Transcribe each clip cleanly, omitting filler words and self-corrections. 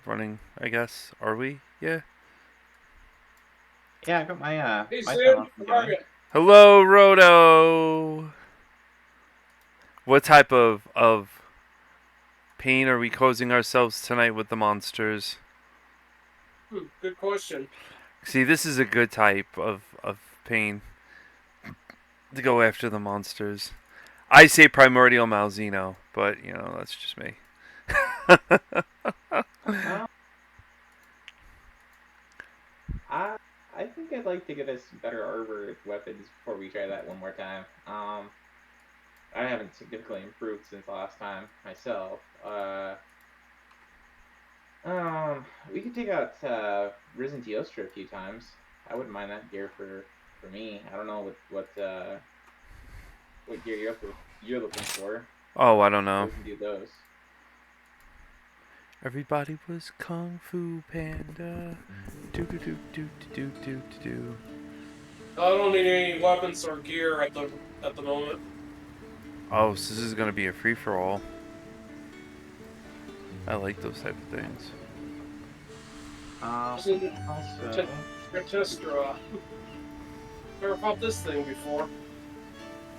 running, I guess. Are we? Yeah. Yeah, I got my Hey, my sound Sam, off and how are going. you? Hello, Roto. What type of pain are we causing ourselves tonight with the monsters? Good question. See, this is a good type of pain to go after the monsters. I say primordial Malzeno, but that's just me. Uh, I I think I'd like to get us better armored weapons before we try that one more time. I haven't significantly improved since last time myself. We could take out Risen Teostra a few times. I wouldn't mind that gear for me. I don't know what gear you're looking for, Oh, I don't but know. we can do those. Everybody was Kung Fu Panda. Do do do do do do do do. I don't need any weapons or gear at the moment. Oh, so this is gonna be a free for all. I like those type of things. Um, Isn't also, Testra? Never fought this thing before.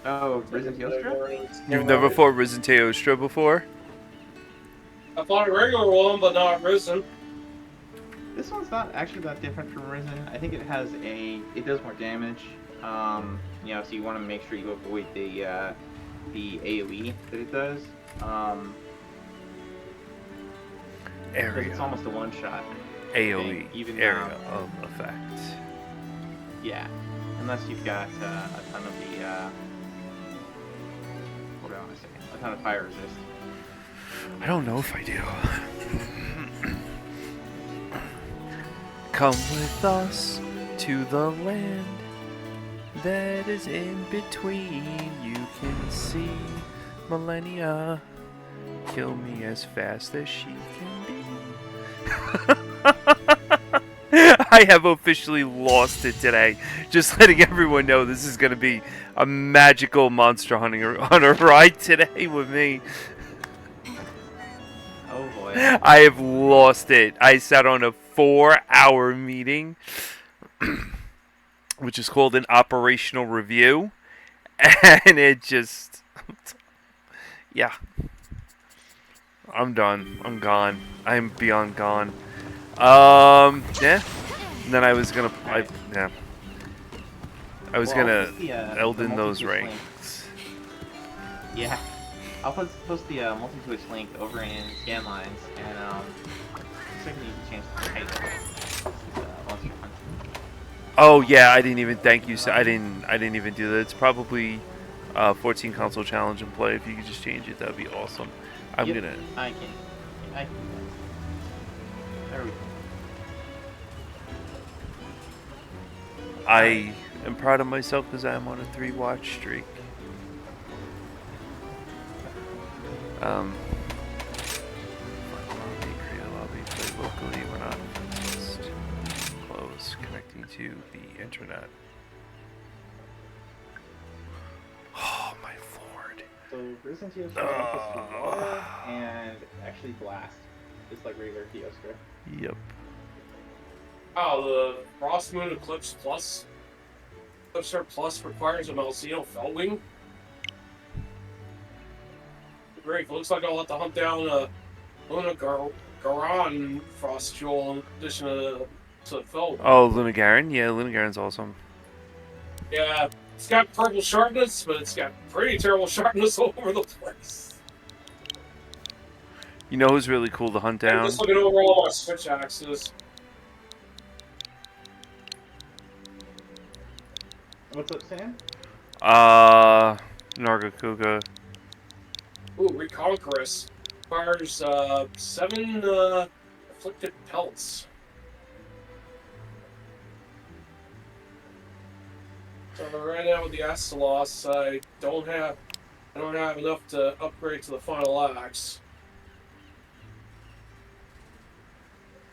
oh, Risen Teostra? You've never Alright. fought Risen Teostra before? I fought a regular one, but not Risen. This one's not actually that different from Risen. I think it does more damage. So you want to make sure you avoid the AoE that it does. Because it's Area. almost a one shot AoE. thing. Even Area of effect. yeah, unless you've got a ton of the hold on a second, a ton of fire resist. I don't know if I do. Come with us to the land that is in between. You can see millennia. Kill me as fast as she can be. I have officially lost it today. Just letting everyone know this is going to be a magical monster hunter ride today with me. Oh boy. I have lost it. I sat on a 4-hour meeting, which is called an operational review, and it just, yeah, I'm done. I'm gone. I'm beyond gone. Yeah. And then I was gonna, Alright. yeah, I was Well, I'll gonna post the Elden those multi-switch link. ranks. Yeah, I'll post the multi-switch link over in Scanlines, and second you can change the title. This is Monster Hunt. Oh yeah, I didn't even thank you. So I didn't even do that. It's probably 14 console challenge and play. If you could just change it, that'd be awesome. I'm Yep, gonna. I can do that. There we go. I am proud of myself because I'm on a 3-watch streak. Lobby, create a lobby, play locally. We're not just close. Connecting to the internet. Oh my lord. So Risen Teostra has access to water and actually blast, just like regular Teostra. Yep. Oh, the Frost Moon Eclipse Plus. Eclipse Plus requires a Malzeno Felwing. Great. Looks like I'll have to hunt down Luna Garan Frost Jewel in addition to the Felwing. Oh, Lunagaron? Yeah, Lunagaron's awesome. Yeah, it's got purple sharpness, but it's got pretty terrible sharpness all over the place. You know who's really cool to hunt I'm down? just looking over all my switch axes. What's up, Sam? Nargacuga. Ooh, Reconquerus. Fires 7 afflicted pelts. So right now with the Astalos, I don't have enough to upgrade to the final axe.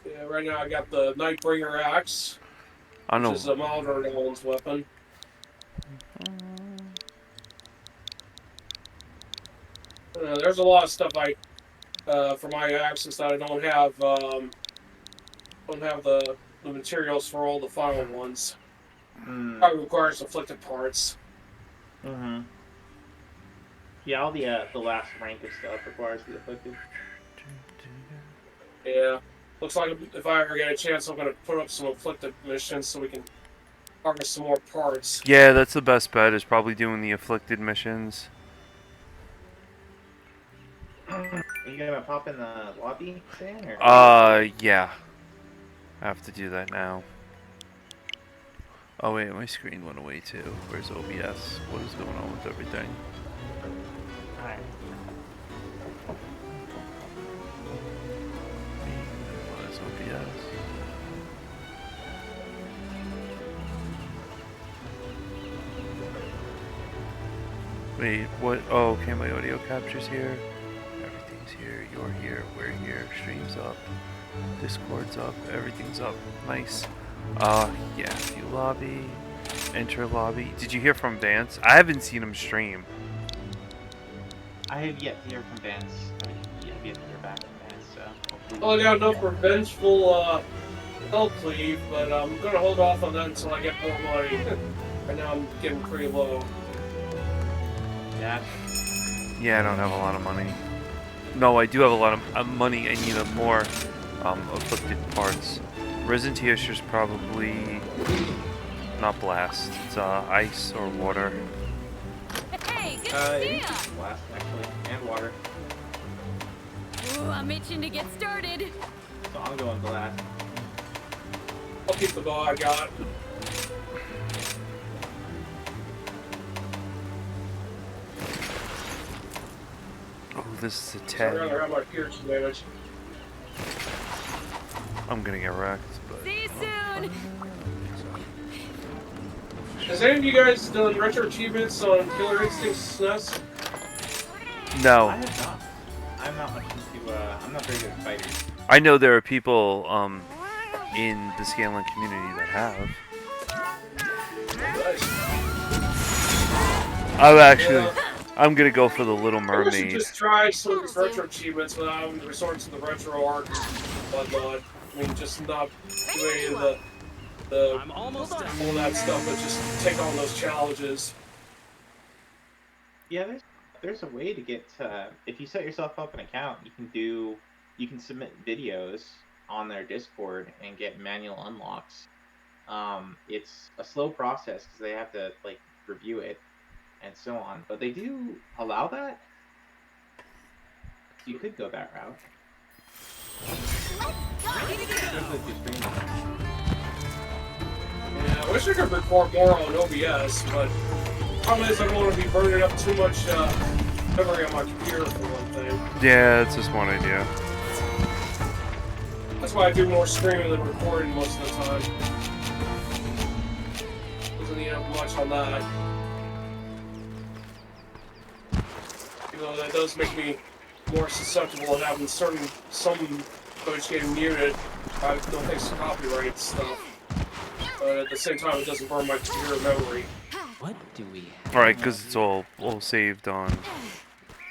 Yeah, right now I got the Nightbringer axe, I which know. is a Maldor Nolan's weapon. There's a lot of stuff I for my access that I don't have the materials for all the final ones. Probably requires afflicted parts. Mm-hmm. Yeah, all the last rank of stuff requires the afflicted. Yeah. Looks like if I ever get a chance, I'm gonna put up some afflicted missions so we can harvest some more parts. Yeah, that's the best bet, is probably doing the afflicted missions. Are you gonna pop in the lobby, Stan? Or? Yeah. I have to do that now. Oh wait, my screen went away too. Where's OBS? What is going on with everything? Alright. What is OBS? Wait, what? Oh, okay, my audio capture's here. Everything's here. You're here. We're here. Stream's up. Discord's up. Everything's up. Nice. Yeah. View lobby. Enter lobby. Did you hear from Vance? I haven't seen him stream. I have yet to hear from Vance. I have yet to hear back from Vance, so hopefully. Well, I got enough revengeful help leave, but I'm gonna hold off on that until I get more money. Right now I'm getting pretty low. Yeah. Yeah, I don't have a lot of money. No, I do have a lot of money. I need more afflicted parts. Resin Teosher's probably not blast. It's ice or water. Hey, good to see ya! Blast, actually, and water. Ooh, I'm itching to get started. So I'm going blast. I'll keep the bow I got. Oh, this is a I'd rather 10. have my pierce damage. I'm gonna get wrecked, but... See you soon! Has any of you guys done retro achievements on Killer Instinct SNES? No. I have not. I'm not much into, I'm not very good at fighters. I know there are people in the Scanlan community that have. I'm gonna go for the Little I wish you Mermaid. just tried some of these retro achievements without having to resort to the retro art and whatnot. I mean, just not do any of the I'm almost done. all that stuff, but just take on those challenges. Yeah, there's a way to get, if you set yourself up an account, you can submit videos on their Discord and get manual unlocks. It's a slow process because they have to, like, review it and so on, but they do allow that. You could go that route. Especially if you stream it. Yeah, I wish I could record more on OBS, but the problem is I don't want to be burning up too much memory on my computer for one thing. Yeah, it's just one idea. That's why I do more streaming than recording most of the time. Doesn't need up much on that. You know, that does make me more susceptible to having some footage getting muted. I don't think it's copyright stuff. But at the same time, it doesn't burn my computer memory. What do we have? Alright, because it's all saved on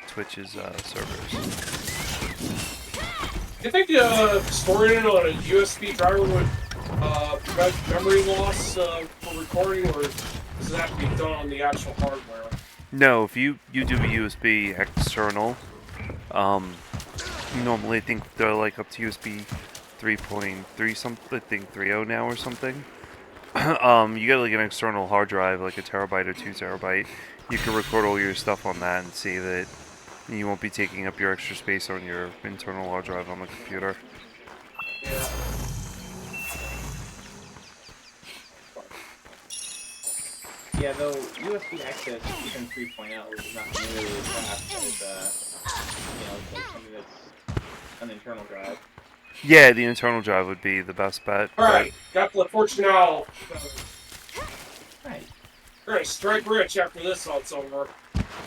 Twitch's servers. Do you think storing it on a USB driver would prevent memory loss for recording, or does it have to be done on the actual hardware? No, if you do a USB external, normally I think they're like up to USB 3.3 something, I think 3.0 now or something. You get like an external hard drive, like a terabyte or 2 terabyte. You can record all your stuff on that and save it. And you won't be taking up your extra space on your internal hard drive on the computer. Yeah. Yeah, though USB access, even 3.0, is not nearly as fast as, like something that's an internal drive. Yeah, the internal drive would be the best bet. Alright, got the Fortunal. Right. We're gonna strike rich after this all's over.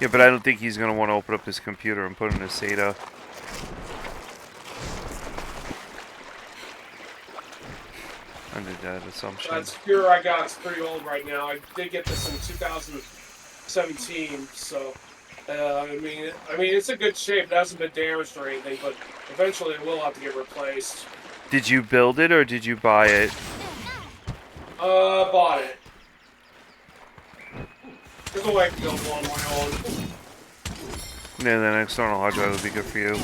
Yeah, but I don't think he's going to want to open up his computer and put in a SATA. Under that assumption. That computer I got is pretty old right now. I did get this in 2017, so I mean, it's in good shape. It hasn't been damaged or anything, but eventually it will have to get replaced. Did you build it or did you buy it? Bought it. There's a way to build one on my own. Yeah, then external hard drive would be good for you.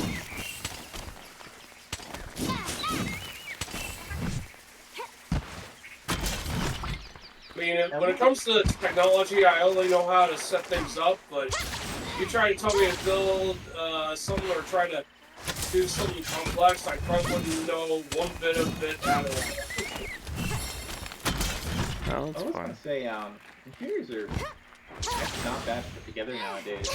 I mean, when it comes to technology, I only know how to set things up, but you try to tell me to build something or try to do something complex, I probably wouldn't know one bit of it at all. Oh, I that's was fine. gonna say, computers are actually not bad to put together nowadays.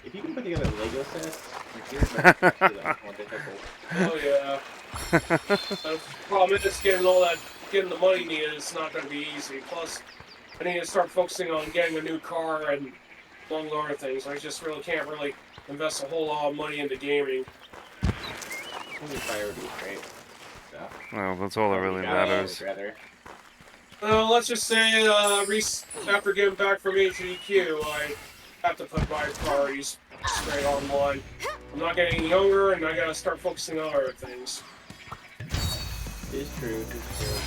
If you can put together Lego sets, computers are actually like more difficult. Oh yeah. The problem is getting the money needed. It's not going to be easy. Plus, I need to start focusing on getting a new car and among other things. I just really can't invest a whole lot of money into gaming. Only priorities, right? So, Well, that's all that really matters. Rather. Well, let's just say after getting back from HEQ, I have to put my priorities straight online. I'm not getting younger, and I gotta start focusing on other things. It is true. It is true.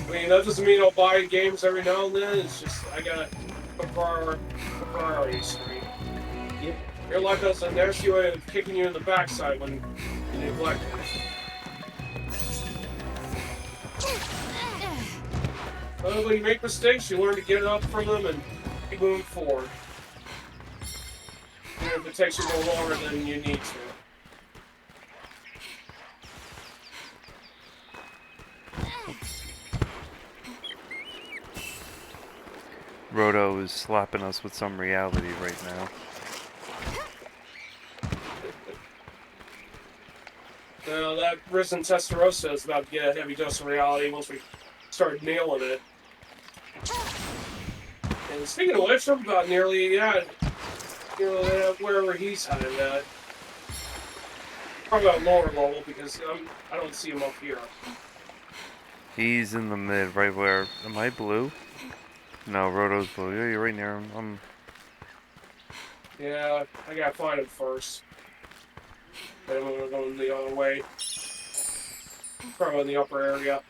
I mean, that doesn't mean I'll buy games every now and then. It's just I gotta put priorities straight. Yep. Your life has a nasty way of kicking you in the backside when you neglect it. When you make mistakes, you learn to get up from them and keep moving forward. Even if it takes you a little longer than you need to. Roto is slapping us with some reality right now. Now, that Risen Testarossa is about to get a heavy dose of reality once we start nailing it. And speaking of which, I'm about nearly wherever he's headed at. Probably at lower level because I don't see him up here. He's in the mid, right where... Am I blue? No, Roto's blue. Yeah, you're right near him. Yeah, I gotta find him first. Then I'm gonna go the other way. Probably in the upper area.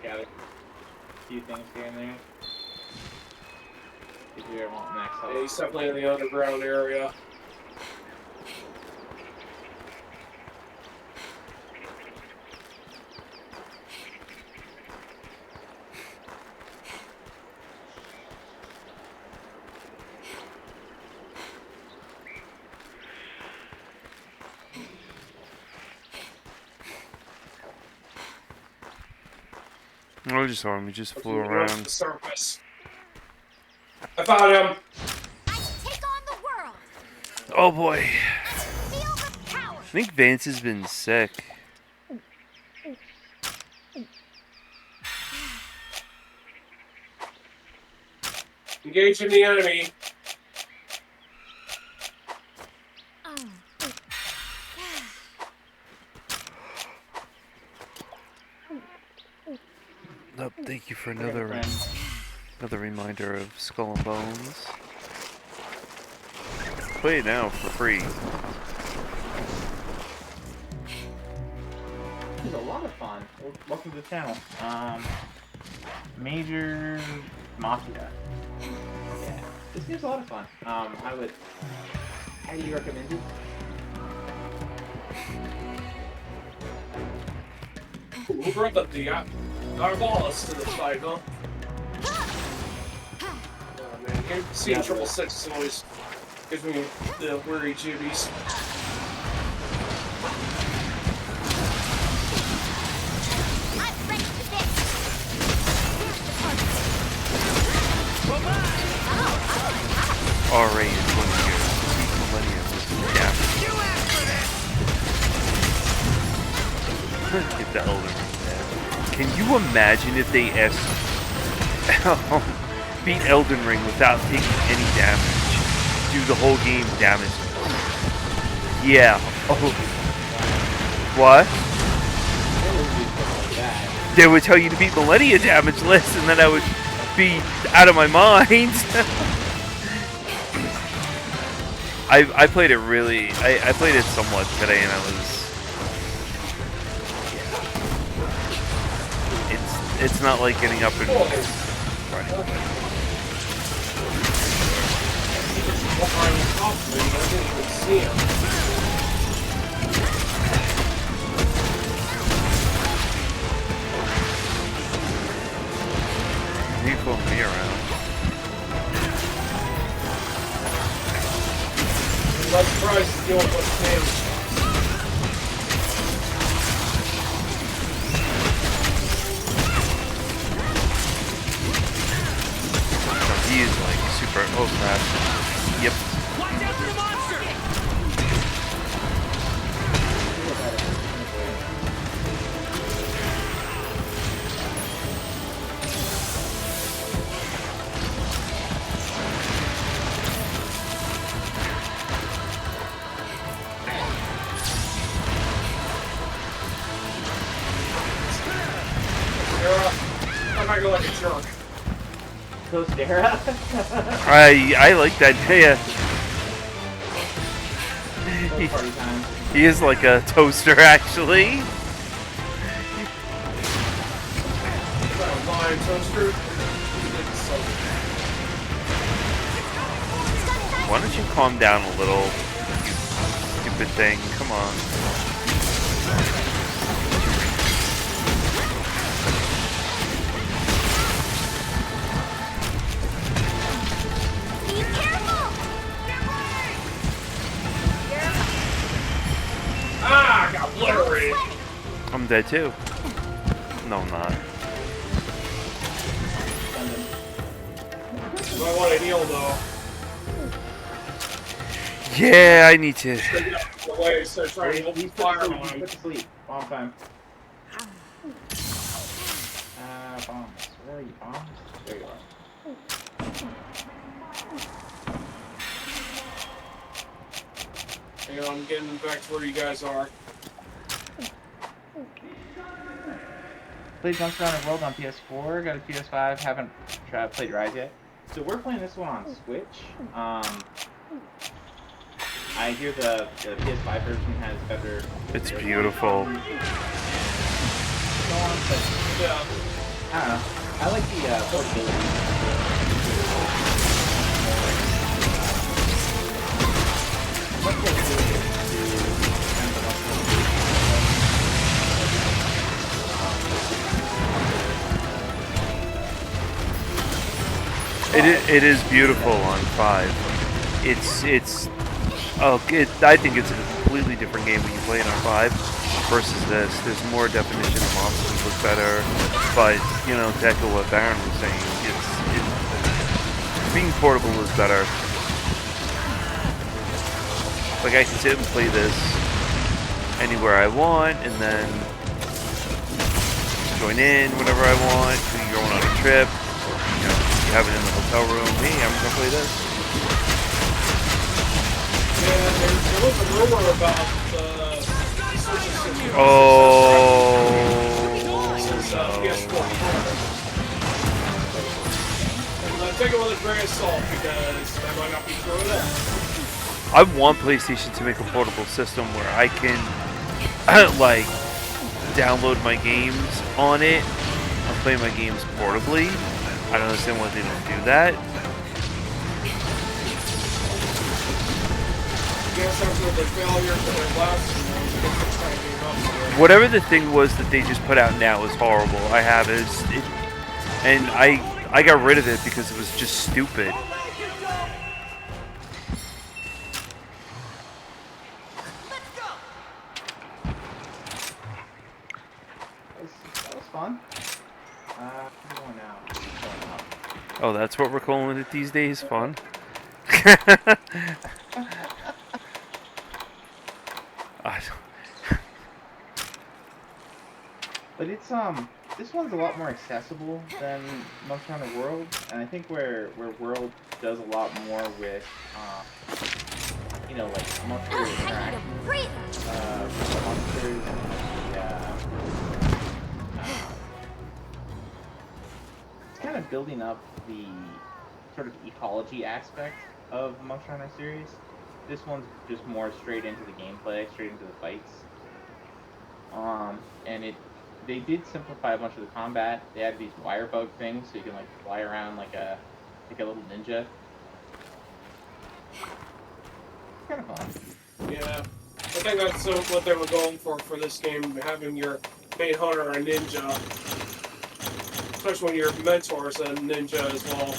Got it. A few things here and there. If you ever want max health. Yeah, he's definitely in the underground area. I just saw him. He just flew He runs to around. the surface. I found him. I take on the world. Oh boy. Feel the power. I think Vance has been sick. Engaging the enemy. Oh, thank you for We're gonna another reminder of Skull and Bones. Play it now for free. This is a lot of fun. Welcome to the channel. Major Mafia. Yeah, this game's a lot of fun. I would highly recommend it. Who brought the Diabolus to the fight, huh? Oh man, seeing Triple Six always gives me the weary jibbies. I'm ready for this. RA is one of your sweet millennium with yeah. Get the Elder Ring there. Can you imagine if they asked beat Elden Ring without taking any damage. Do the whole game damage. Yeah. Oh. What? They would tell you to beat Millennia damage list, and then I would be out of my mind. I played it really. I played it somewhat today, and I was. It's not like getting up and running. You pulling me around. I'm not surprised he's doing much damage. He is like super. Oh crap. Yep. Watch out for the monster! I might go like a jerk. Costera? I like that. Yeah. Party time. He is like a toaster, actually. Lion toaster. Why don't you calm down a little, you stupid thing? Come on. Be careful! Ah, I got obliterated. I'm dead too. No, I'm not. I want to heal though. Yeah, I need to. Get out of the way, so trying to open He's fire put on to him. sleep. Bomb time. Bombs. Where are you, bombs? There you are. Hang on, I'm getting back to where you guys are. Played Monster Hunter World on PS4, got a PS5, haven't played Rise yet. So we're playing this one on Switch. I hear the PS5 version has better... It's beautiful. So on, but Yeah. I don't know. I like the portability. Much more fluid to kind of It is beautiful on 5. It's I think it's a completely different game when you play it on 5 versus this. There's more definition, the monsters look better, but you know, to echo what Baron was saying, it's being portable is better. Like I can sit and play this anywhere I want, and then join in whenever I want. If you're going on a trip, you know, you have it in the hotel room. Hey, I'm gonna play this. Yeah, there was a rumor about Social Security. Oh. Since PS4. And take it with a grain of salt because that might not be true at all. I want PlayStation to make a portable system where I can like download my games on it and play my games portably. I don't understand why they don't do that. Guess after the failure for their last one, Whatever the thing was that they just put out now is horrible. I have it, and I got rid of it because it was just stupid. That was fun. I'm going now. Going out. Oh, that's what we're calling it these days? Fun? But it's this one's a lot more accessible than Monster Hunter World, and I think where World does a lot more with, you know, like monster I need a interaction, breather. monsters, and it's kind of building up the sort of ecology aspect of the Monster Hunter series. This one's just more straight into the gameplay, straight into the fights. And they did simplify a bunch of the combat. They had these wire bug things, so you can like fly around like a little ninja. Kind of fun. Yeah, I think that's what they were going for this game, having your main hunter a ninja. Especially when your mentor's a ninja as well.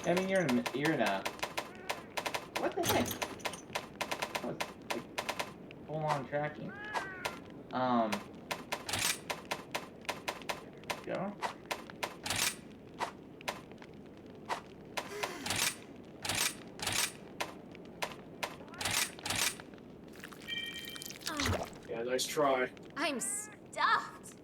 I mean, you're in a what the heck? Oh, it's like full on tracking. Go. Yeah, nice try. I'm stuffed.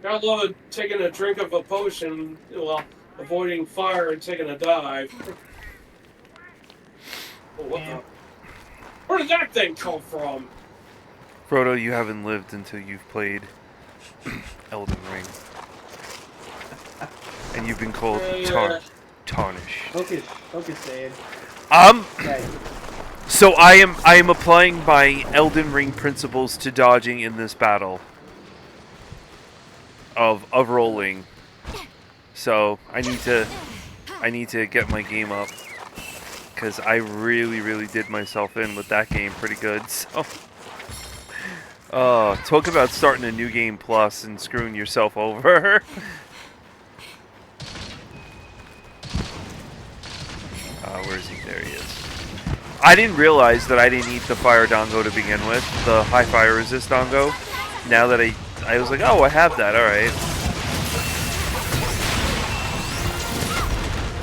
Gotta love taking a drink of a potion while avoiding fire and taking a dive. Oh, what the? Where did that thing come from? Frodo, you haven't lived until you've played Elden Ring. And you've been called tarnished. Focus, Dave. Yeah, So I am applying my Elden Ring principles to dodging in this battle. Of rolling. So I need to get my game up. Because I really did myself in with that game pretty good. So talk about starting a new game plus and screwing yourself over. Where is he? There he is. I didn't realize that I didn't need the fire dongo to begin with, the high fire resist dongo. Now that I was like, oh, I have that, alright.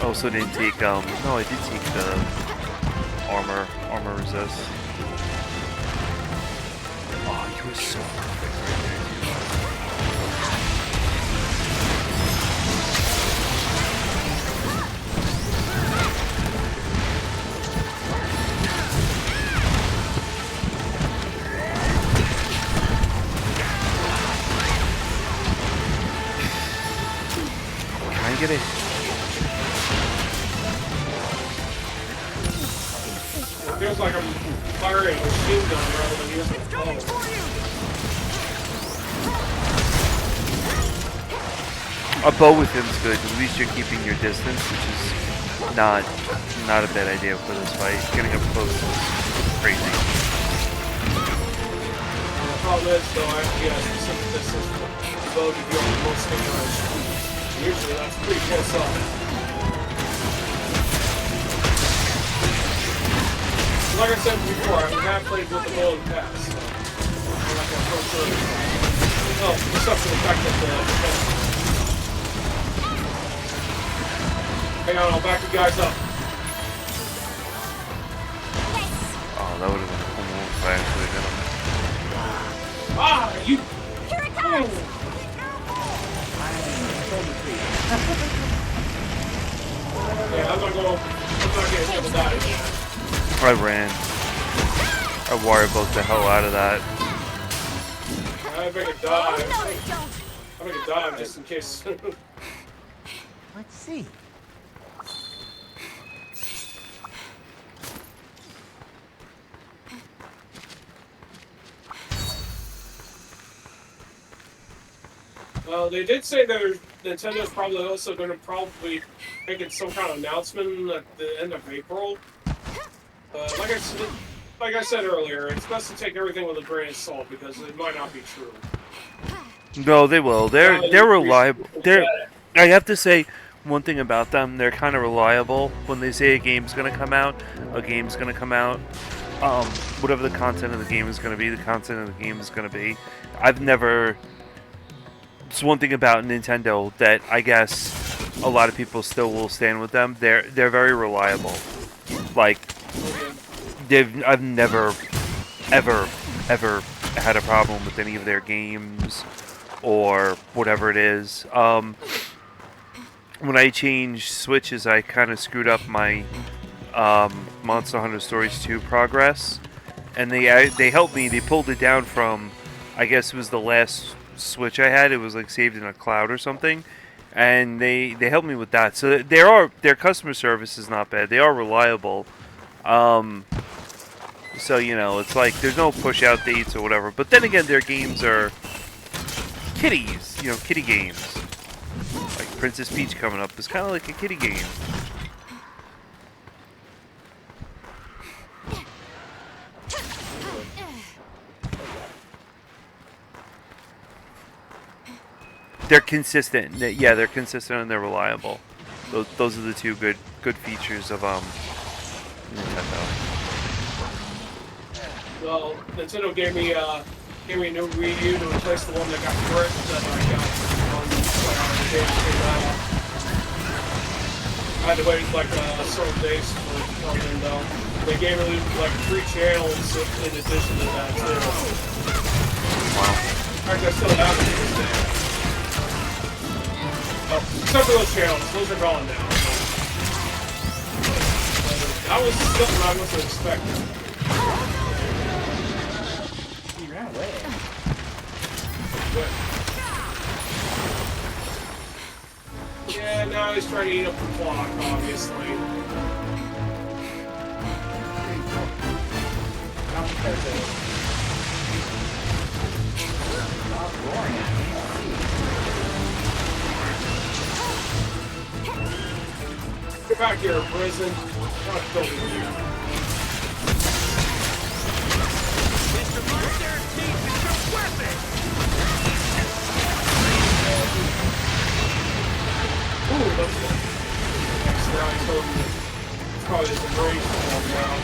Also didn't take, no, I did take the armor resist. Oh, you were so perfect right there, Can I get it? It feels like I'm firing a machine gun rather than using a bow. A bow with him's good. At least you're keeping your distance, which is not a bad idea for this fight. Getting up close is crazy. The problem is, though, I have to get a specific distance for the bow to deal with most things. Usually that's pretty close up. Like I said before, I have played with the bow in the past. So I'm not going to approach it. Oh, except for the fact that hang on, I'll back you guys up. Oh, that would have been cool if I actually hit him. Ah, you! Here it comes! Yeah, I'm not getting hit with that again. I ran. I wire bugged the hell out of that. I make a dive. Oh, no, you don't. I make a dive just in case. Let's see. Well, they did say that Nintendo's probably also going to making some kind of announcement at the end of April. Like I said earlier, it's best to take everything with a grain of salt because it might not be true. No, they will. They're reliable. I have to say one thing about them. They're kind of reliable. When they say a game's going to come out, a game's going to come out. Whatever the content of the game is going to be, the content of the game is going to be. It's one thing about Nintendo that I guess a lot of people still will stand with them. They're very reliable. Like I've never ever had a problem with any of their games or whatever it is. When I changed switches, I kind of screwed up my Monster Hunter Stories 2 progress, and they helped me. They pulled it down from, I guess it was the last switch I had. It was like saved in a cloud or something, and they helped me with that. So their customer service is not bad. They are reliable. So you know, it's like there's no push out dates or whatever. But then again, their games are kiddies. You know, kiddie games. Like Princess Peach coming up is kind of like a kiddie game. They're consistent. Yeah, they're consistent and they're reliable. Those are the two good features of Nintendo. Well, Nintendo gave me a new Wii U to replace the one that got bricked that I got on the game came out. I had to wait like several days for it to come in though. They gave me like 3 channels in addition to that too. Wow. In fact, I still have it to this day. Oh, except for those channels, those are gone now. That was something I wasn't expecting. You ran away. But, yeah, now he's trying to eat up the clock, obviously. Stop roaring at me. Get back here, prison. I'm not killing you. Mr. Monster, need to show weapon! Ooh, that's good. Next round, he's holding it. It's probably just a rage form now.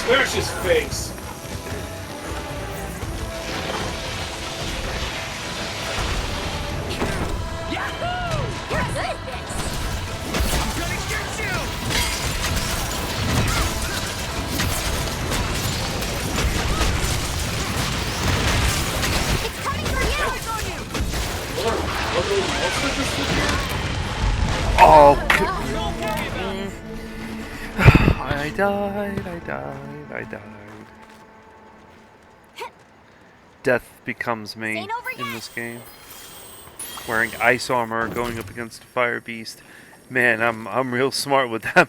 Smash his face. Yahoo! You're good at this. I'm gonna get you! It's coming for you. Eyes on you! What are monster just in here? Oh, No problem! I died. Death becomes me Ain't over in yet. this game. Wearing ice armor, going up against a fire beast. Man, I'm real smart with that.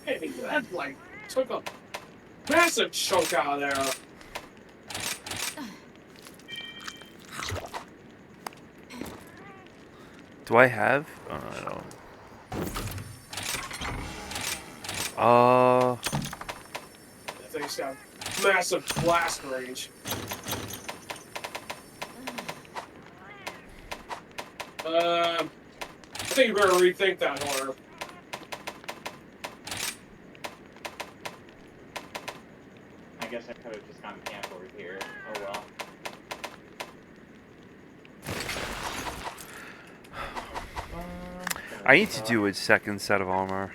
Hey, that like took a massive chunk out of there. Do I have? I don't. That thing's got massive blast range. I think you better rethink that order. I guess I could have just gone camp over here. Oh well. I need to do a second set of armor.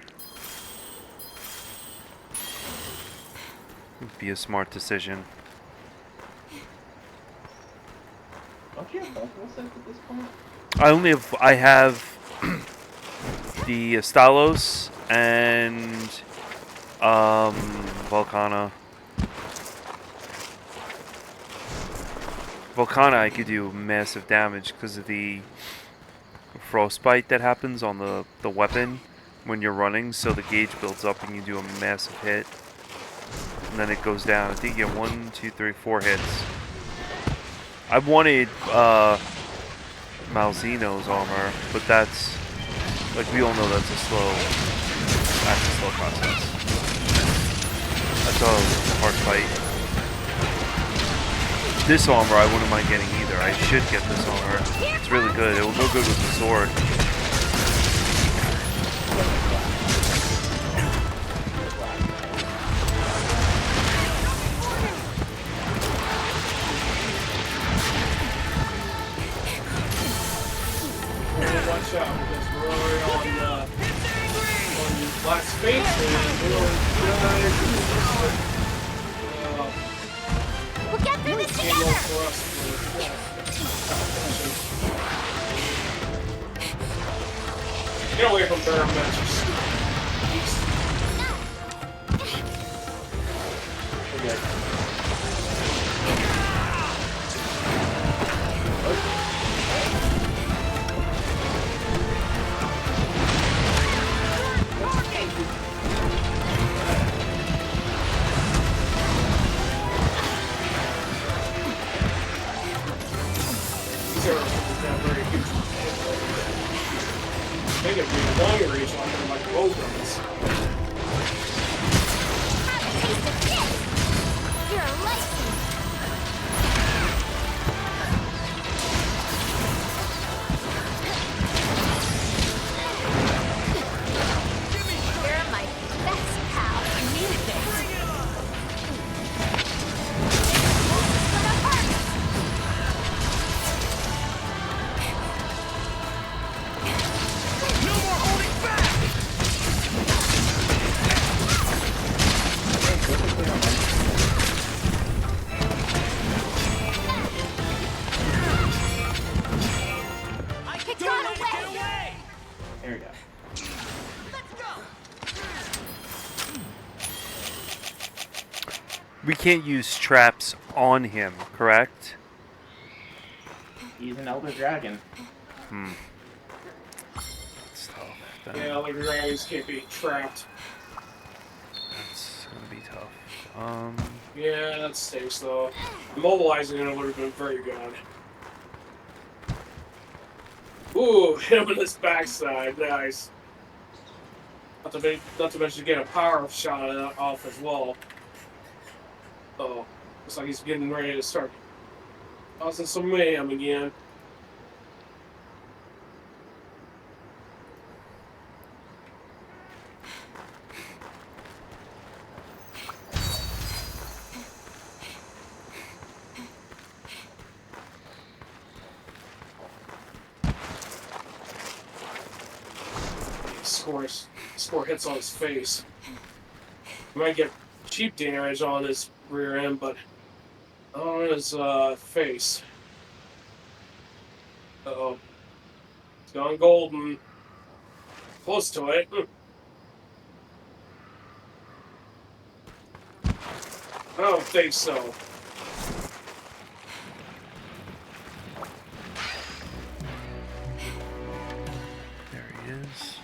Would be a smart decision. Don't you have multiple sets at this point? I have the Stalos and Volcana. Volcana, I could do massive damage because of the frostbite that happens on the weapon when you're running, so the gauge builds up and you do a massive hit. And then it goes down. I think you get 1, 2, 3, 4 hits. I wanted Malzeno's armor, but that's, like, we all know that's a slow process. That's a hard fight. This armor I wouldn't mind getting either. I should get this armor. It's really good. It will go good with the sword. Watch out, because we're already on last space, and We'll get through this game over together! for us. Get away from Baron Matches. Okay. Make it be long range on them like bow guns. You're a license! You're my best pal. I needed this. It's gonna hurt! No more holding back! I Too got late to away! get away! There we go. Let's go! We can't use traps on him, correct? He's an Elder Dragon. That's tough. Then. Yeah, like dragons can't be trapped. That's gonna be tough. Yeah, that stinks though. Immobilizing it would have been very good. Ooh, hit him in his backside, nice. Not to mention get a power shot off as well. Oh, looks like he's getting ready to start causing some mayhem again. Score hits on his face. He might get cheap damage on his rear end, but on his face. Uh-oh. It's gone golden. Close to it. I don't think so. There he is.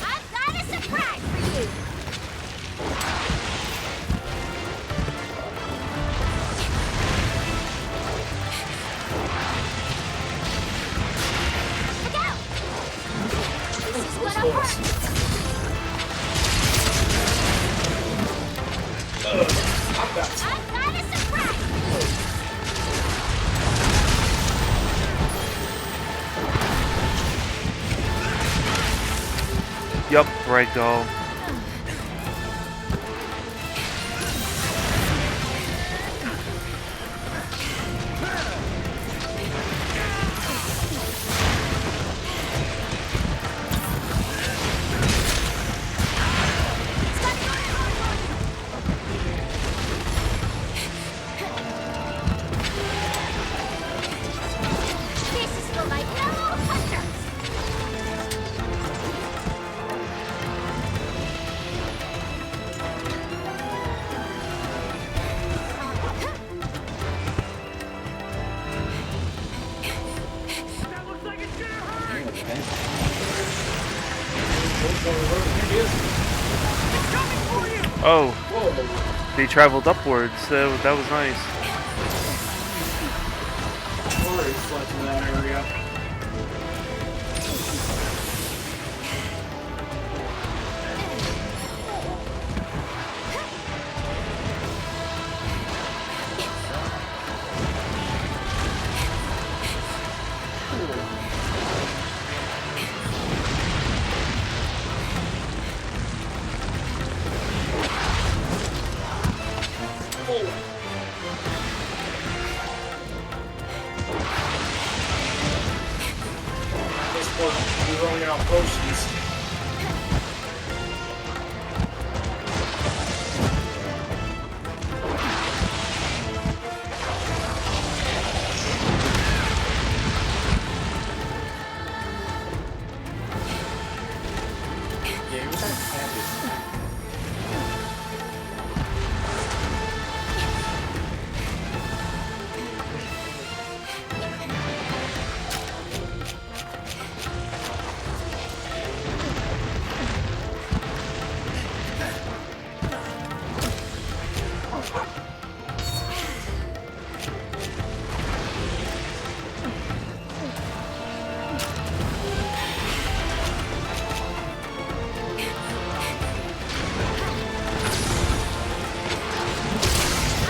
I've got a surprise for you! Look out! This is gonna hurt! I've got I've got a surprise for you! Yup, ragdoll. Oh, Whoa. they traveled upwards, so that was nice. Already slept in that area. We're running out of potions. Yeah, you're that candy.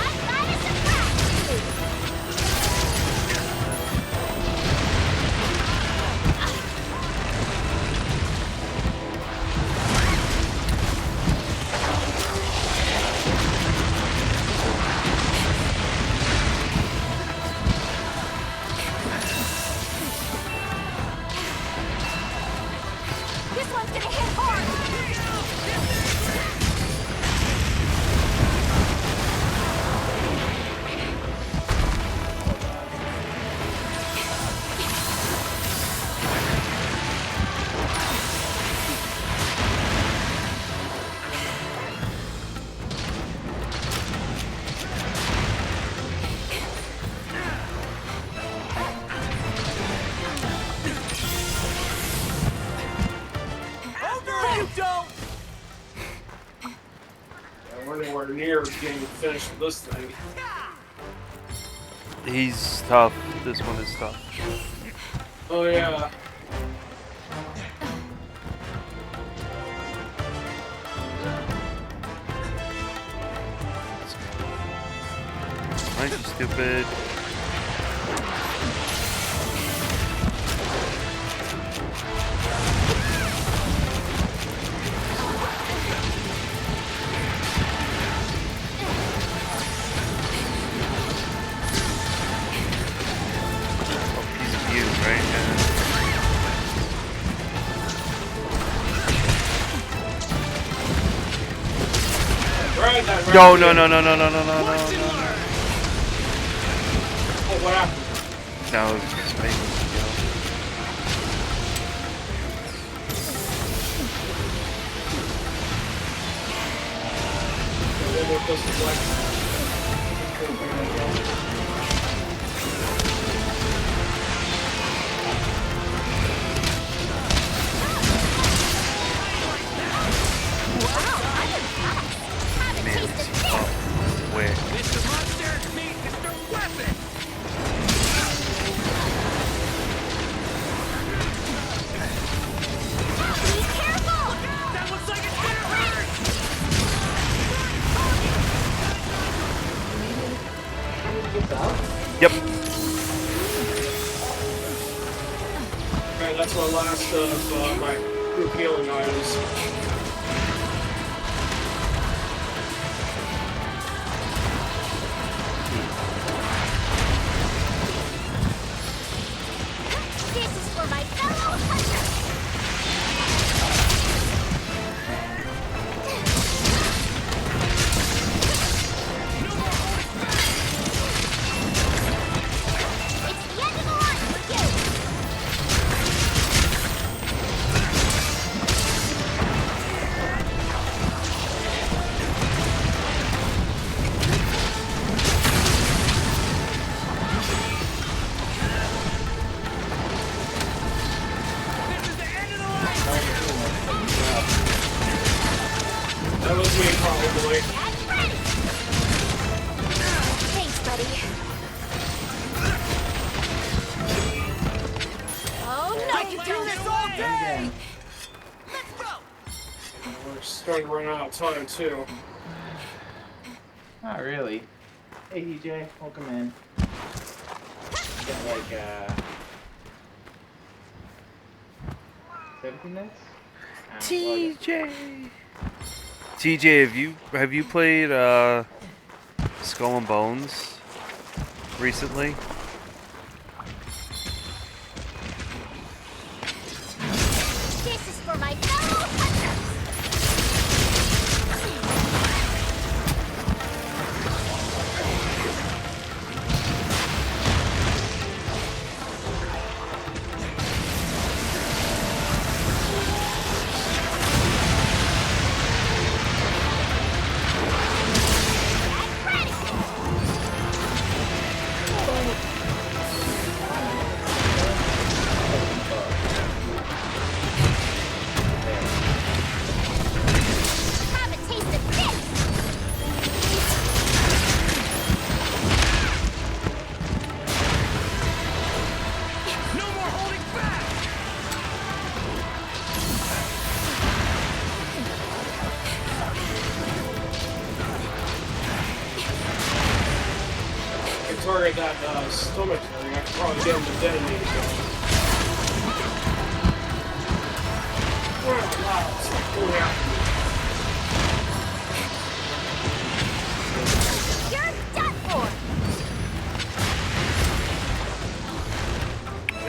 I've got a surprise! This one's gonna hit hard! Over, you don't! Yeah, we're nowhere near getting finished with this thing. He's tough. This one is tough. Oh yeah. Aren't you stupid? Oh, piece of you, right? Right, that No, right no, there. no, no, no, no, no, no, no, Watch and no. learn! Oh, what happened? No, it's just me. One more close to like. Man, it's tough. Where? Mr. Monster, meet Mr. Weapon! Be careful! That looks like it's gonna hurt! Yep. Alright, that's my last of my group healing items. This is for my fellow hunters! It's the end of the line for you! do this all day! We're starting to run out of time too. Not really. Hey DJ, welcome in. You got like 17 minutes? TJ. TJ, have you played Skull and Bones recently? This is for my fellow hunters. Have a taste of this. No more holding back! I can target that stomach thing. I can probably get him to detonate it. Wow, it's like pulling out. You're done for.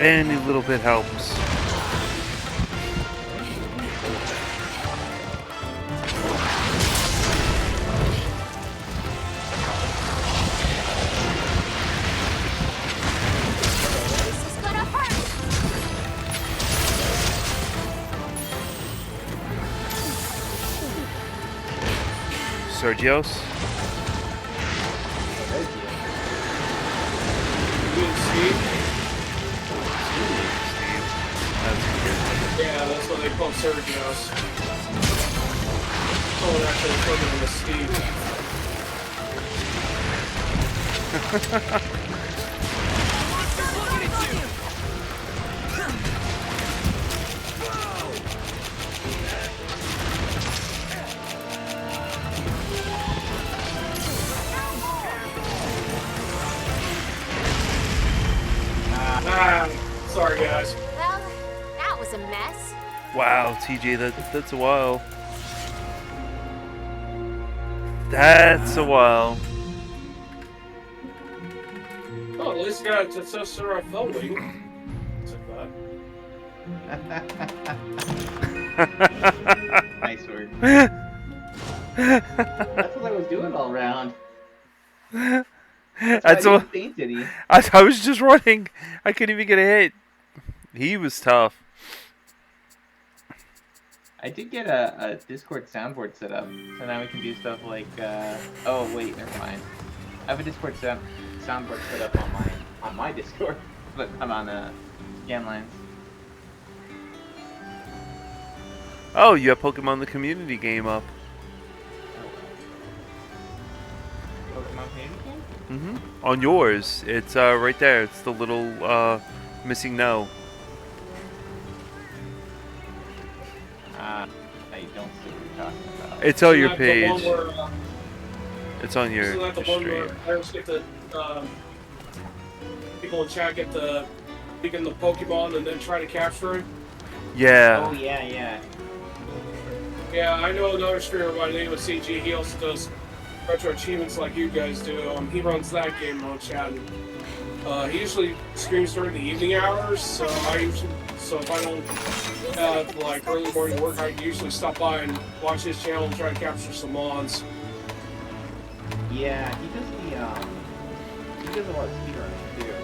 Any little bit helps. This is gonna hurt. Sergio's? You didn't see? That's good. Yeah, that's what they call Sergio's. Someone actually put him in the Steve. Looking at you! Sorry guys. Well, that was a mess. Wow, TJ, that's a while. That's a while. Oh, at least got a testosterone filming. Nice work. That's what I was doing all round. That's why what he fainted, he. I was just running. I couldn't even get a hit. He was tough. I did get a Discord soundboard set up, so now we can do stuff like, oh wait, never mind. I have a Discord soundboard set up on my Discord, but I'm on Scanlines. Oh, you have Pokemon the Community game up. Pokemon Community Game? On yours. It's right there. It's the little missing no. I don't see what you're talking about. It's on your Isn't that the page. one where, It's on your isn't that the one where stream. parents get the people in chat get the picking the Pokemon and then try to capture it? Oh Yeah. yeah. Yeah, I know another streamer by the name of CG. He also does retro achievements like you guys do. He runs that game on chat. He usually streams during the evening hours, so if I don't have like early morning work, I usually stop by and watch his channel and try to capture some mods. Yeah, he does a lot of speedrunning too.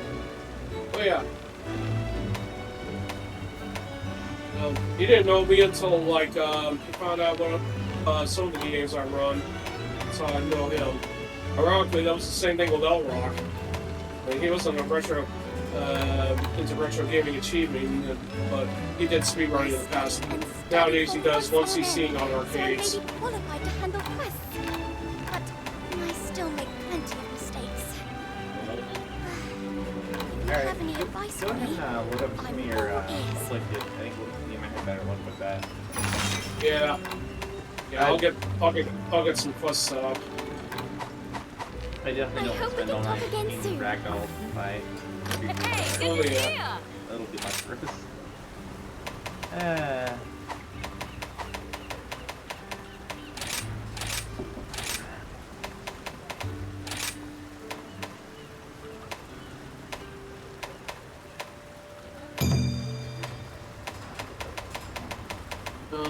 Oh yeah. He didn't know me until like he found out what some of the games I run, so I know him. Ironically, that was the same thing with L-Rock. I mean, he wasn't a retro into retro gaming achievement, but he did speedrunning in the past. Nowadays, he does once he's seeing on arcades. Qualified to handle quests, but I still make plenty of mistakes. Do you have any advice nice Go ahead way. and load up some of your I'm all ears. afflicted. I think you might have better luck with that. Yeah. Yeah, I'll get some fuss set up. I definitely I don't hope we spend all can night talk again getting soon. ragdolled by Hey, Oh, good to yeah. see ya. that'll be much worse.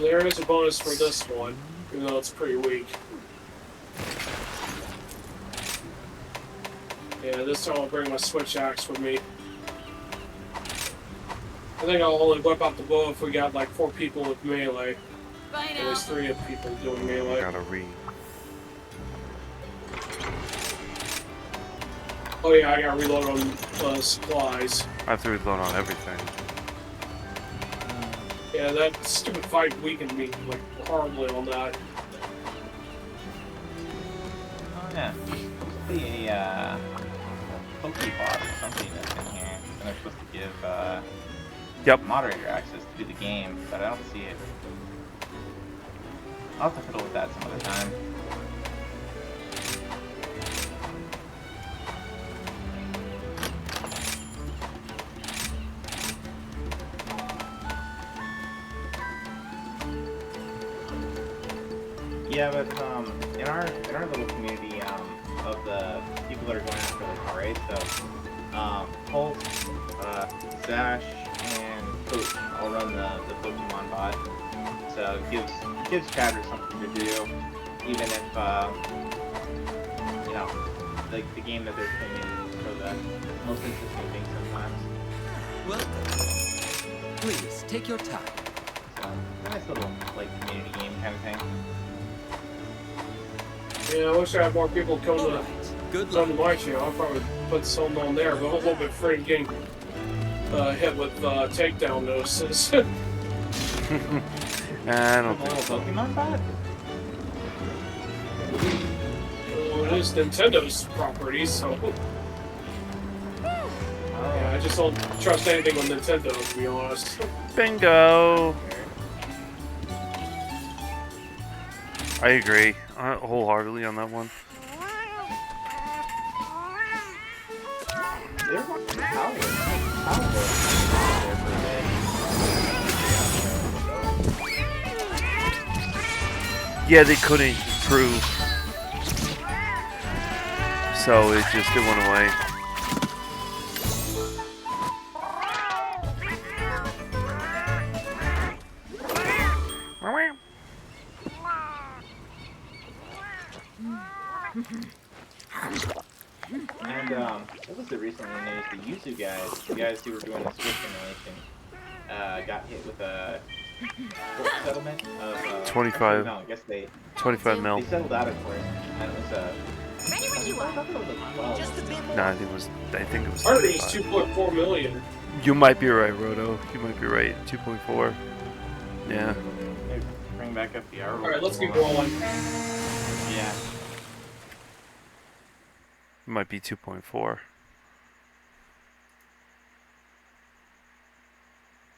There is a bonus for this one, even though it's pretty weak. Yeah, this time I'll bring my switch axe with me. I think I'll only whip out the bow if we got like 4 people with melee. Bye At now. least 3 of people doing melee. Gotta read. Oh yeah, I gotta reload on supplies. I have to reload on everything. Yeah, that stupid fight weakened me like horribly on that. Oh yeah. Supposed to be a Pokebot or something that's in here. And they're supposed to give Yep. moderator access to the game, but I don't see it. I'll have to fiddle with that some other time. Yeah, but in our little community of the people that are going after the race, so Pulse, Zash, and Coach all run the Pokemon bot. So it gives chatters something to do, even if you know the game that they're playing is for the most interesting thing sometimes. Welcome. Please, take your time. So it's a nice little like community game kind of thing. Yeah, I wish I had more people come All to right. Good come to luck. my channel. I'll probably put some on there, but a little bit afraid of getting hit with takedown notices. I The don't little think so. Pokemon bot? Well, it is Nintendo's property, so yeah, I just don't trust anything on Nintendo, to be honest. Bingo! I agree wholeheartedly on that one. They're watching Power. Yeah, they couldn't improve. So it went away. And what was the recently news? The Yuzu guys, the guys who were doing the Switch simulation, got hit with a court settlement of 25. actually, no, I guess they 25 mil. settled out of court, and it was Ready when you I are. thought it was like 12. Just a bit more. No, I think it was Part of it is 35. 2.4 million. You might be right, Roto. You might be right. 2.4. Yeah. Maybe bring back up the hour. Alright, let's get going. Yeah. It might be 2.4.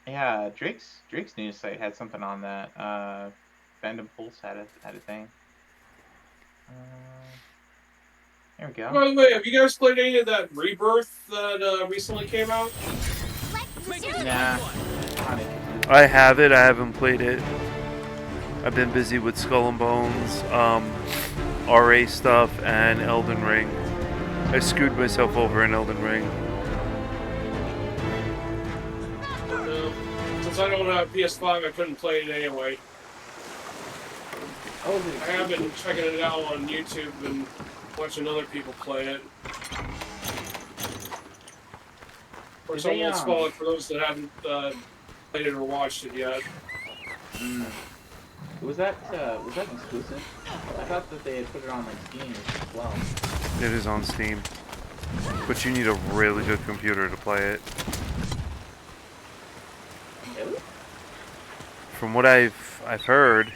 Yeah, Drake's news site had something on that. Fandom Pulse had a thing. There we go. By the way, have you guys played any of that Rebirth that recently came out? Let's do Nah. it. Not interested. I have it. I haven't played it. I've been busy with Skull and Bones, RA stuff, and Elden Ring. I screwed myself over in Elden Ring. Since I don't have PS5, I couldn't play it anyway. Oh, I have been checking it out on YouTube and watching other people play it. Of course, I Did they, won't spoil it for those that haven't played it or watched it yet. was that exclusive? I thought that they had put it on like Steam as well. It is on Steam. But you need a really good computer to play it. Really? From what I've heard,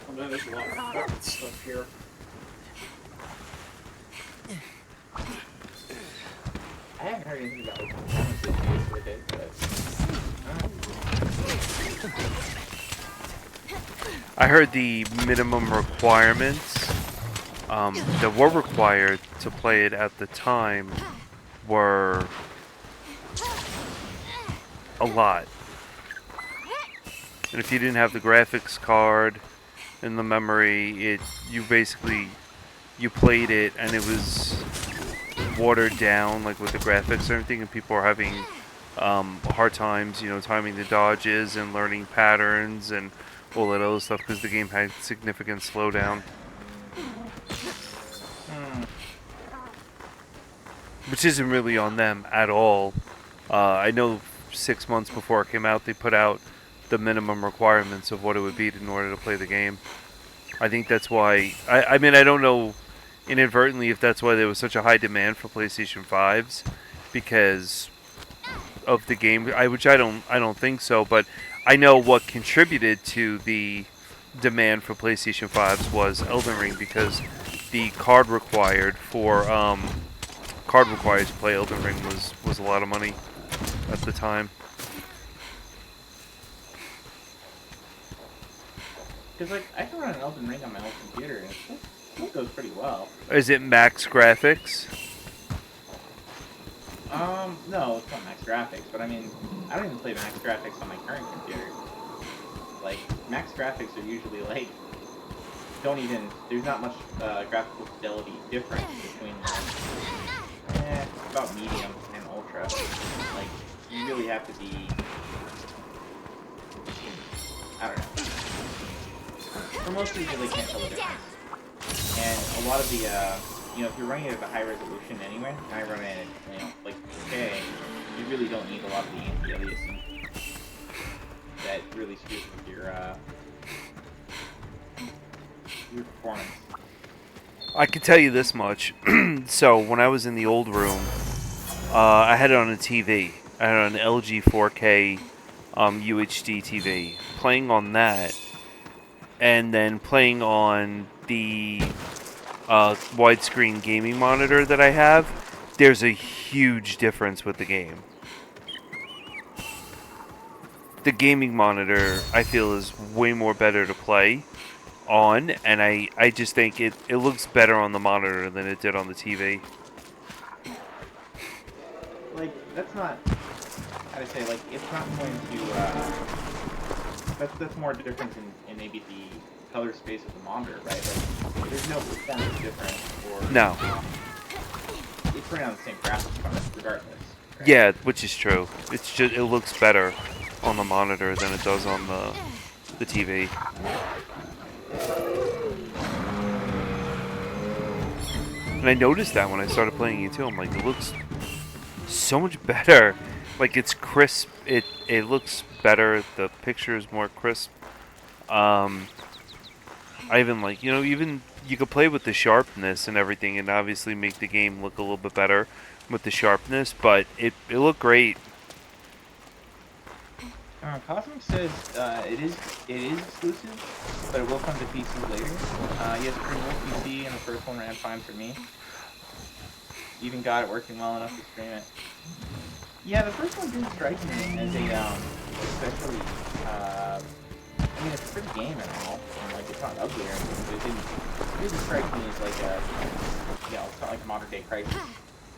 Oh man, there's a lot of fucking stuff here. I haven't heard anything about open performance issues with it, but I heard the minimum requirements that were required to play it at the time were a lot. And if you didn't have the graphics card and the memory, you played it and it was watered down, like with the graphics and everything, and people are having hard times, timing the dodges and learning patterns and all that other stuff because the game had significant slowdown. Which isn't really on them at all. I know 6 months before it came out, they put out the minimum requirements of what it would be in order to play the game. I think that's why. I mean, I don't know inadvertently if that's why there was such a high demand for PlayStation 5s because of the game, which I don't think so. But I know what contributed to the demand for PlayStation 5s was Elden Ring because the card required to play Elden Ring was a lot of money at the time. because like I can run an Elden Ring on my old computer and it goes pretty well. Is it max graphics? No, it's not max graphics, but I mean, I don't even play max graphics on my current computer. Like, max graphics are usually like, there's not much graphical fidelity difference between about medium and ultra. Like, you really have to be, I don't know. For most people, they can't tell the difference. And a lot of the, if you're running it at a high resolution anyway, and I run it at, like 2K, you really don't need a lot of the anti-aliasing that really screws with your performance. I can tell you this much. So, when I was in the old room, I had it on a TV. I had it on an LG 4K UHD TV. Playing on that, and then playing on the widescreen gaming monitor that I have, there's a huge difference with the game. The gaming monitor, I feel, is way more better to play on, and I just think it looks better on the monitor than it did on the TV. Like, that's not, how to say, like, it's not going to, that's more difference in maybe the color space of the monitor, right? Like, there's no performance difference, or... No. It's running on the same graphics card, regardless. Right? Yeah, which is true. It's just, it looks better on the monitor than it does on the TV. And I noticed that when I started playing it too. I'm like, it looks so much better. Like, it's crisp. It looks better. The picture is more crisp. I even like, even you could play with the sharpness and everything and obviously make the game look a little bit better with the sharpness, but it looked great. Cosmic says it is exclusive, but it will come to PC later. Yes, Dreamwolf PC, and the first one ran fine for me. Even got it working well enough to stream it. Yeah, the first one didn't strike me as a especially. I mean, it's a pretty game and all, and like it's not ugly or anything, but it didn't strike me as like it's not like a modern day Crysis.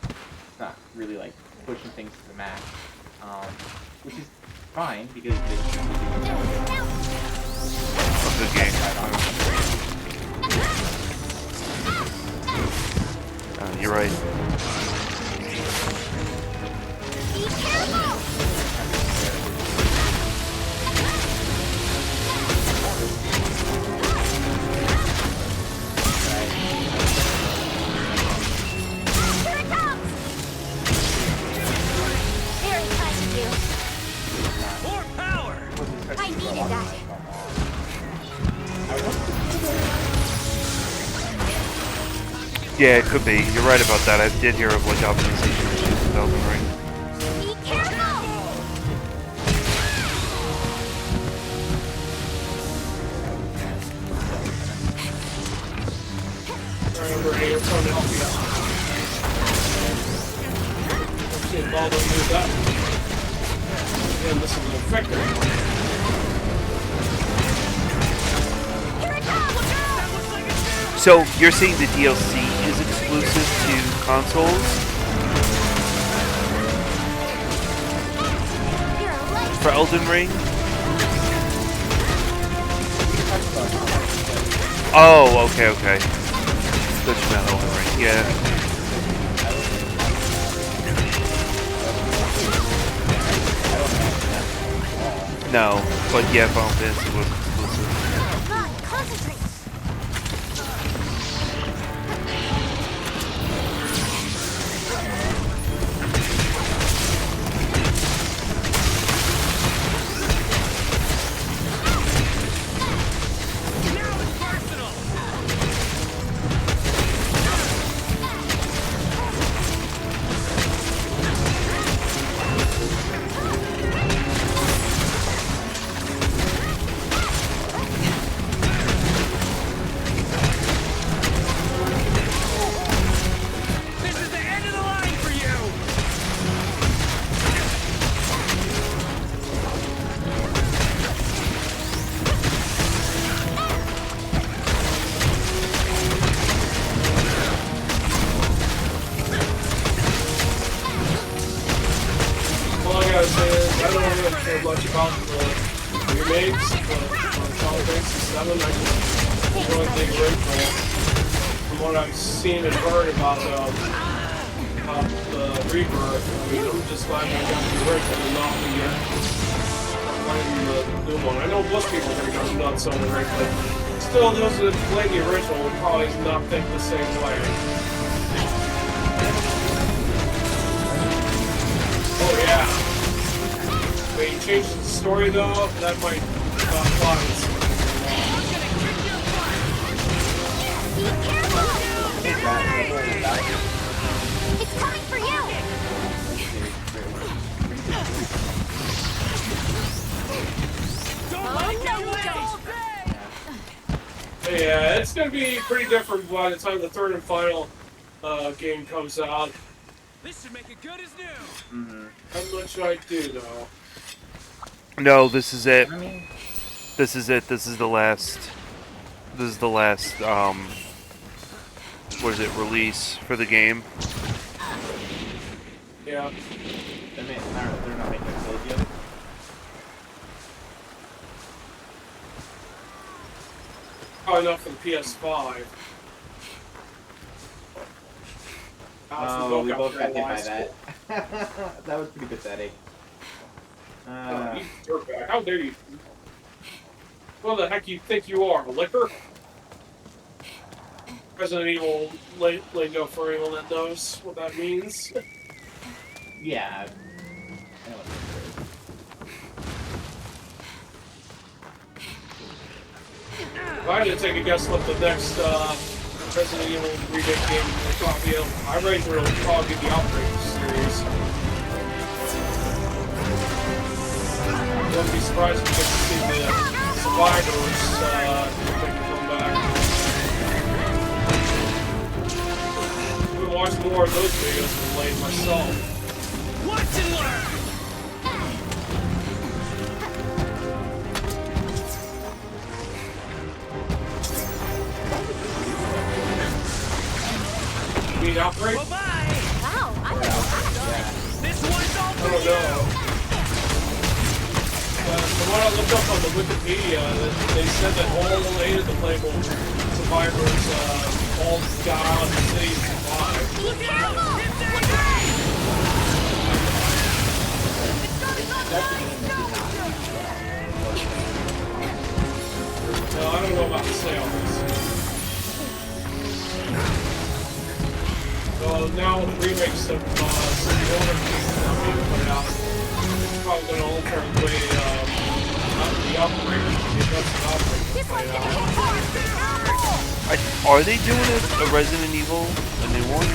It's not really like pushing things to the max, which is fine because it's a good game. You're right. Be careful! Here it comes! Very kind of you. More power! I needed that. Yeah, it could be. You're right about that. I did hear of like optimization issues with Elden Ring. Be careful! Alright, we're here. It's going to help you out. all those moves up. Again, this is an effector. So you're saying the DLC is exclusive to consoles? For Elden Ring? Oh, okay, okay. That's about Elden Ring, yeah. No, but yeah, Final Fantasy was exclusive. Come on, concentrate. Now it's personal. This is the end of the line for you. All I gotta say is, I don't really care much about the remakes, but on Final Fantasy 7, I just enjoyed the original. From what I've seen and heard about the Rebirth, I mean, I'm just glad I got the original and not the new one. I know most people are going to go nuts on the ring, but still, those that play the original would probably not think the same way. Oh yeah. When he changes the story though, that might fly. Be careful! It's coming for you! Oh, no, you don't! Yeah, it's gonna be pretty different by the time the third and final game comes out. This should make it good as new. Mm-hmm. How much I do though. No, this is it. I mean, This is it. This is the last. This is the last. What is it? Release for the game. Yeah. they're not making it build yet. Probably not for the PS5. Oh, we both got hit by that. That was pretty pathetic. You dirtbag. How dare you? What the heck you think you are, a liquor? Resident Evil lingo for anyone that knows what that means. Yeah. I know what it If I had to take a guess what the next Resident Evil remake game will probably be, I reckon it'll probably be the Outbreak series. I wouldn't be surprised if we get to see the survivors make a comeback. I'm gonna watch more of those videos and play it myself. Watch and learn. You mean Outbreak? Bye-bye. Wow, I'm This one's all I for don't you. know. From what I looked up on the Wikipedia, they said that all 8 of the playable survivors all got out of the city and survived. Be careful! No, I don't know about the sales. So now with the remakes of some of the older games that are being put out, it's probably going to alter the way the operators, the investment operators This play one's it gonna out. hit hard! Are they doing a Resident Evil, a new one?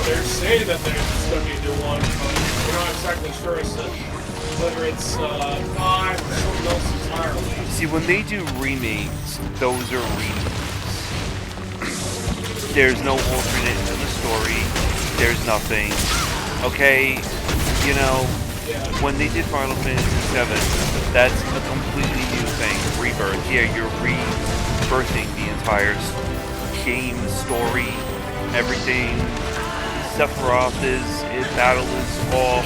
They're saying that there's going to be a new one, but we're not exactly sure as to whether it's 5 or something else entirely. See, when they do remakes, those are remakes. There's no alternate to the story. there's nothing. Okay, you know, Yeah. when they did Final Fantasy VII, that's a completely new thing. Rebirth. Yeah, you're rebirthing the entire game, story, everything. Sephiroth battle is off.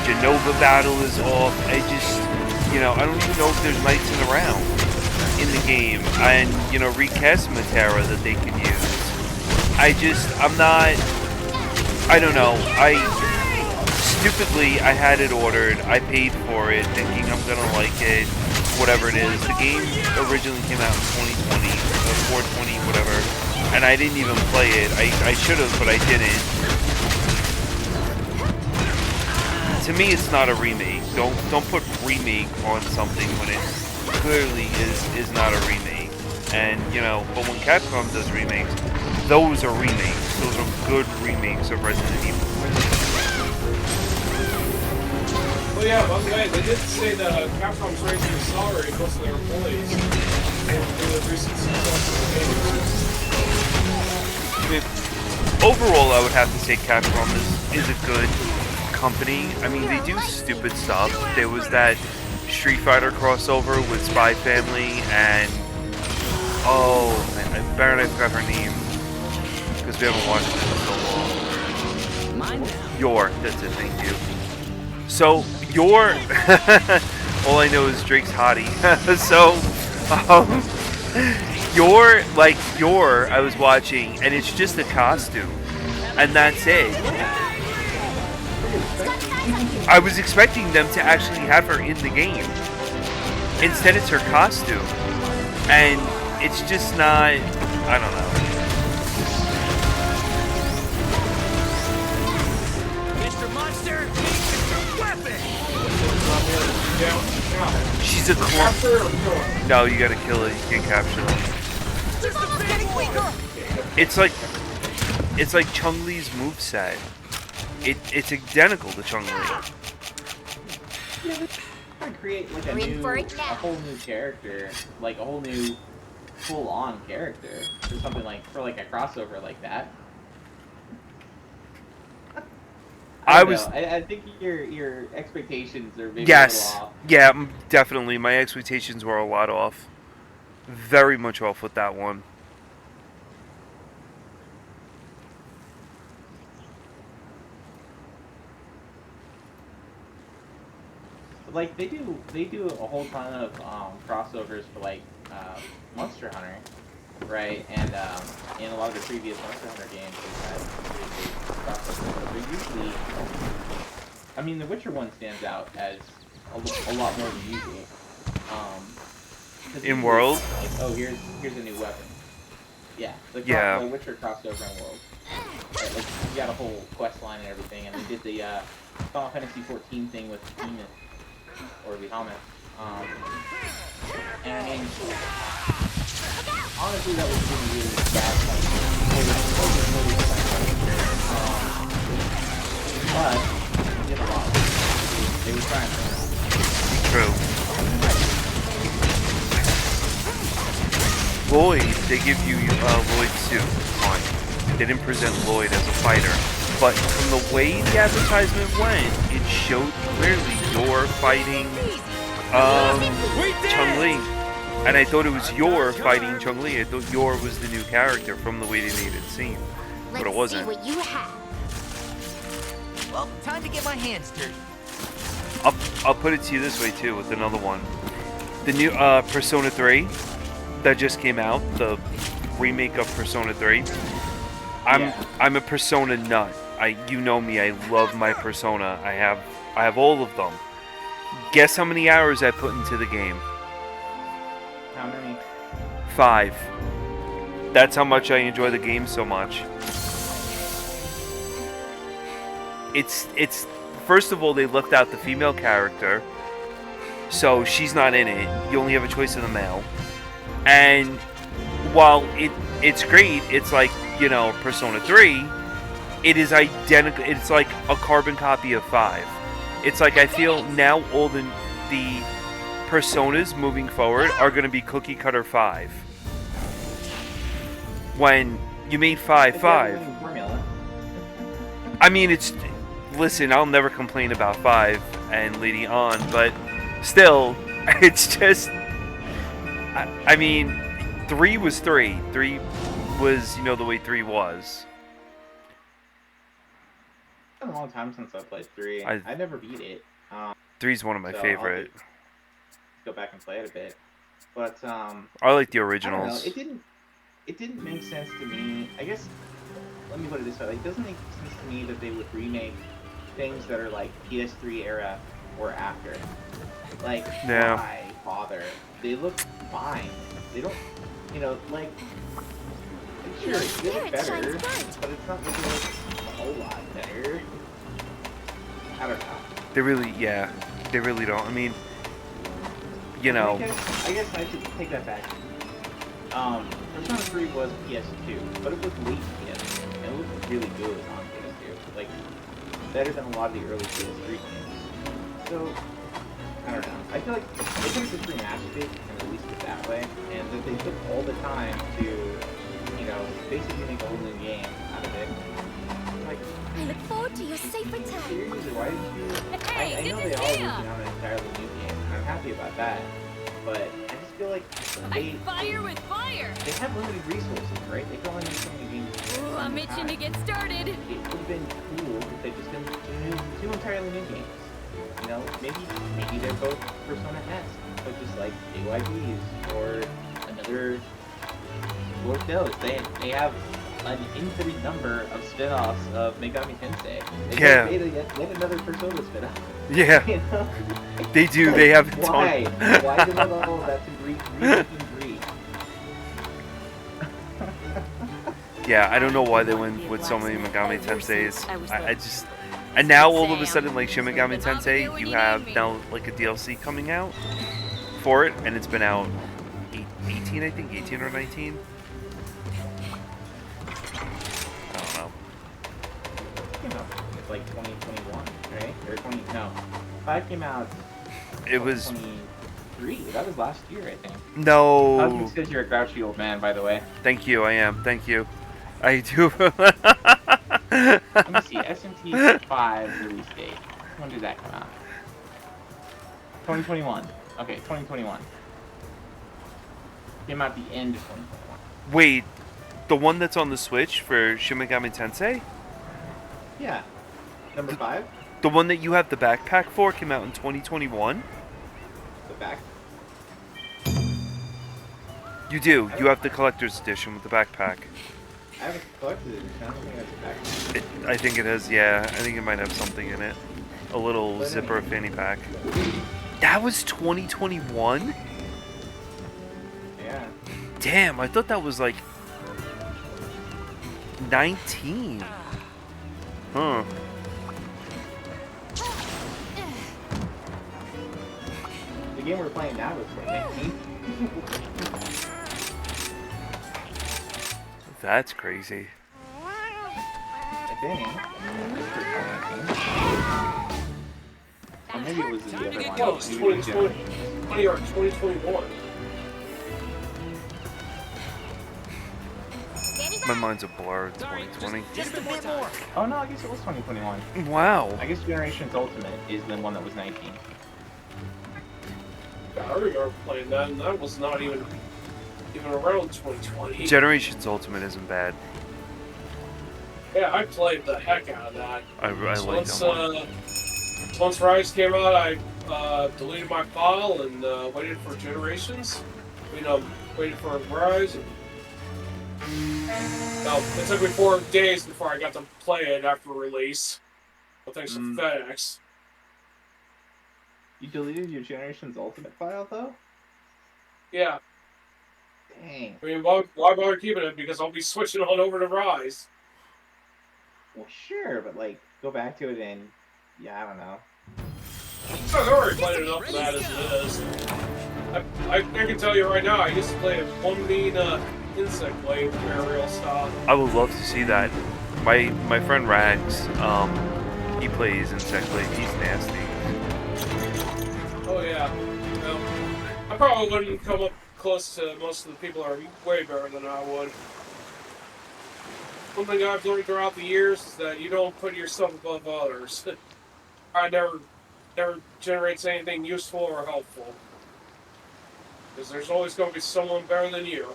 Genova battle is off. I just, you know, I don't even know if there's knights in the round in the game. And, you know, recast Matera that they can use. I'm not, I don't know. Stupidly, I had it ordered. I paid for it, thinking I'm gonna like it, whatever it is. The game originally came out in 2020, 420, whatever, and I didn't even play it. I should have, but I didn't. To me, it's not a remake. Don't put remake on something when it clearly is not a remake. And you know, but when Capcom does remakes, those are remakes. Those are good remakes of Resident Evil. Well, yeah, by the way, they did say that Capcom's ready to accelerate most of their employees for the recent success of the game. Overall, I would have to say Capcom is a good company. I mean, they do stupid stuff. There was that Street Fighter crossover with Spy Family and oh man, Baron, I forgot her name because we haven't watched it in so long. Mine now. Yor, that's it. Thank you. So Yor, all I know is Drake's hottie. So Yor, I was watching, and it's just a costume, and that's it. I was expecting them to actually have her in the game. Instead, it's her costume, and it's just not. I don't know. Mr. Monster, needs your weapon. She's a clone. Capture or kill her? No, you gotta kill it. You can't capture it. Just a getting weaker. It's like Chun-Li's moveset. It's identical to Chun-Li. I create like a Ring for it now. whole new character, like a whole new full-on character for something for a crossover like that. I think your expectations are maybe a Yes. little off. Yeah, definitely. My expectations were a lot off. Very much off with that one. Like they do a whole ton of crossovers for Monster Hunter, right? And in a lot of the previous Monster Hunter games, they've had crossovers. But they're usually, I mean, the Witcher one stands out as a lot more than usual. In World? Like, oh, here's a new weapon. Yeah, the Witcher crossover in World. Right, like you got a whole quest line and everything, and they did the Final Fantasy 14 thing with Demon. Or the helmet. And I mean, honestly, that was really bad. But they did a lot. They were trying to. True. Lloyd, they give you Lloyd's suit. Fine. They didn't present Lloyd as a fighter. But from the way the advertisement went, it showed clearly Yor fighting Chun-Li. And I thought it was Yor fighting Chun-Li. I thought Yor was the new character from the way they made it seem. But it wasn't. Let's see what you have. Well, time to get my hands dirty. I'll put it to you this way too with another one. The new Persona 3 that just came out, the remake of Persona 3. I'm a Persona nut. You know me, I love my Persona. I have all of them. Guess how many hours I put into the game? How many? 5. That's how much I enjoy the game so much. It's first of all, they left out the female character, so she's not in it. You only have a choice of the male. And while it's great, it's like, you know, Persona 3, it is identical. It's like a carbon copy of 5. It's like I feel now all the Personas moving forward are going to be cookie cutter 5. When you made 5. Formula. I mean, it's... Listen, I'll never complain about 5 and leading on, but still, it's just... I mean, 3 was 3. 3 was, the way 3 was. It's been a long time since I played 3. I never beat it. 3's one of my So favorite. I'll go back and play it a bit. But I like the I don't know. originals. It didn't make sense to me. I guess let me put it this way: like, it doesn't make sense to me that they would remake things that are like PS3 era or after. Like, Yeah. why bother? They look fine. They don't, like. Sure, Your they look spirit better, shines bright. but it's not like they look a whole lot better. I don't know. They really don't. I mean, I guess I should take that back. Persona 3 was PS2, but it was late PS2, and it looked really good on PS2. Like, better than a lot of the early PS3 games. So, I don't know. I feel like they could have just remastered it and released it that way, and that they took all the time to, basically make a whole new game out of it. Like, I look forward to your safe return. seriously, why did you... Hey, I know good they to are see working ya. on an entirely new game, and I'm happy about that. But I just feel like Like fire with fire. they have limited resources, right? They can only make so many games. Ooh, I'm itching to get started. It would have been cool if they just did two entirely new games. Maybe they're both Persona-esque, but just like JYPs or another. Lord knows, they have an infinite number of spin-offs of Megami Tensei. They Yeah. made yet another Persona spin-off. Yeah, You know? they do. They have a ton. Why? Why do they have all of that to breed? Yeah, I don't know why they went with so many Megami Tenseis. I just... And now all of a sudden, like Shin Megami Tensei, you have now like a DLC coming out for it, and it's been out 18, I think, 18 or 19. I don't know. It's like 2021, right? Or 20? No, 5 came out. It was 23. That was last year, I think. no. Because you're a grouchy old man, by the way. Thank you. I am. Thank you. I do. Let me see. SMT 5 release date. When did that come out? 2021. Okay, 2021. Came out the end of 2021. Wait, the one that's on the Switch for Shin Megami Tensei? Yeah. Number 5. The one that you have the backpack for came out in 2021? The back. You do. You have the collector's edition with the backpack. I have a collector's edition. I don't think that's a back. I think it has, yeah. I think it might have something in it. A little zipper fanny pack. That was 2021? Yeah. Damn, I thought that was like 19. Huh. The game we're playing now is 2019. That's crazy. I think. Or maybe it was the other one. No, it's Maybe it was 2020 or 2021. My mind's a blur. 2020. Just a bit more. Oh no, I guess it was 2021. Wow. I guess Generations Ultimate is the one that was 19. I remember playing that, and that was not even around 2020. Generations Ultimate isn't bad. Yeah, I played the heck out of that. I like Once, that one. once Rise came out, I deleted my file and waited for Generations. Waited for Rise. No, it took me 4 days before I got to play it after release. But thanks to FedEx. You deleted your Generations Ultimate file though? Yeah, Dang. I mean, why bother keeping it? Because I'll be switching on over to Rise. Well, sure, but like, go back to it and yeah, I don't know. I've already played enough of that as it is. I can tell you right now, I used to play one mean insect blade aerial style. I would love to see that. My friend Rags, he plays Insect Blade. He's nasty. Oh yeah. No, I probably wouldn't come up close to most of the people who are way better than I would. one thing I've learned throughout the years is that you don't put yourself above others. I never generates anything useful or helpful. Because there's always going to be someone better than you.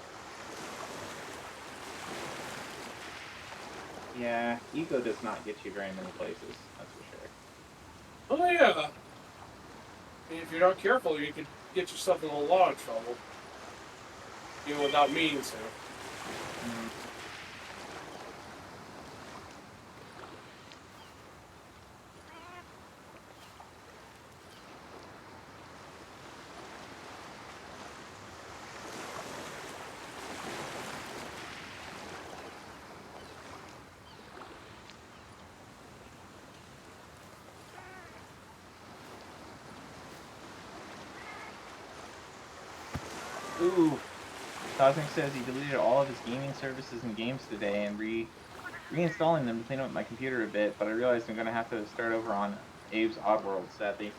Yeah, ego does not get you very many places, that's for sure. Oh yeah. I mean, if you're not careful, you could get yourself in a lot of trouble. Even without meaning to. Ooh, Cosmic says he deleted all of his gaming services and games today and reinstalling them to clean up my computer a bit, but I realized I'm gonna have to start over on Abe's Oddworld, sadly.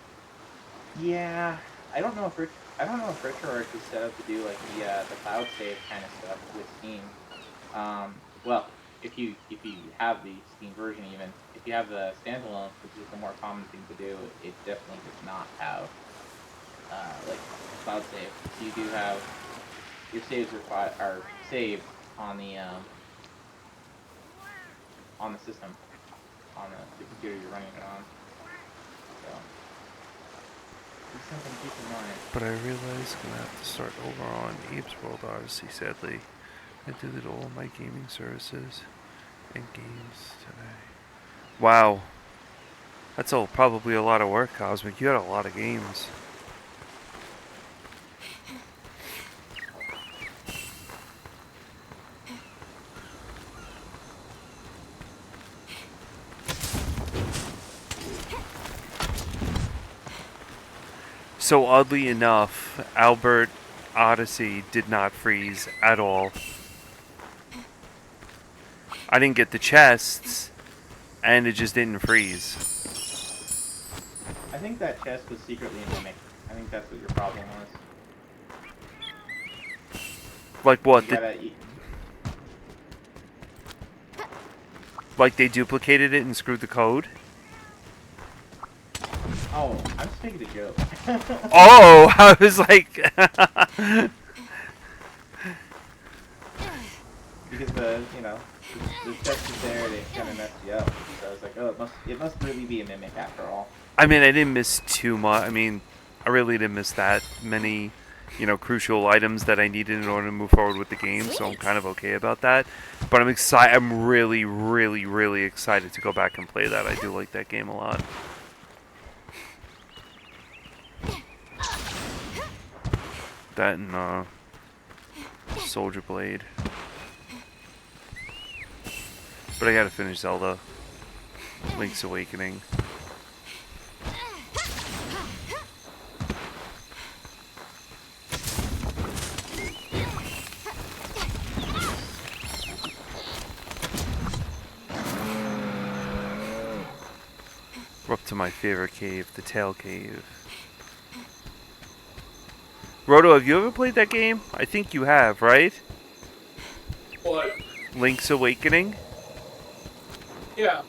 Yeah, I don't know if RetroArch is set up to do like the cloud save kind of stuff with Steam. Well, if you have the Steam version, even if you have the standalone, which is the more common thing to do, it definitely does not have like cloud save. So you do have your saves are saved on the system, on the computer you're running it on. So it's something to keep in mind. But I realize I'm gonna have to start over on Abe's World Odyssey, sadly. I deleted all my gaming services and games today. Wow. That's probably a lot of work, Cosmic. You had a lot of games. So oddly enough, Albert Odyssey did not freeze at all. I didn't get the chests, and it just didn't freeze. I think that chest was secretly a mimic. I think that's what your problem was. Like what? You Like they duplicated it and screwed the code? Oh, I'm just making a joke. Oh, I was like... Because the chest is there, they kind of messed you up. So I was like, oh, it must really be a mimic after all. I mean, I didn't miss too much. I mean, I really didn't miss that many, crucial items that I needed in order to move forward with the game, so I'm kind of okay about that. But I'm excited. I'm really, really, really excited to go back and play that. I do like that game a lot. That and Soldier Blade. But I gotta finish Zelda Link's Awakening. We're up to my favorite cave, the Tail Cave. Roto, have you ever played that game? I think you have, right? What? Link's Awakening? Yeah.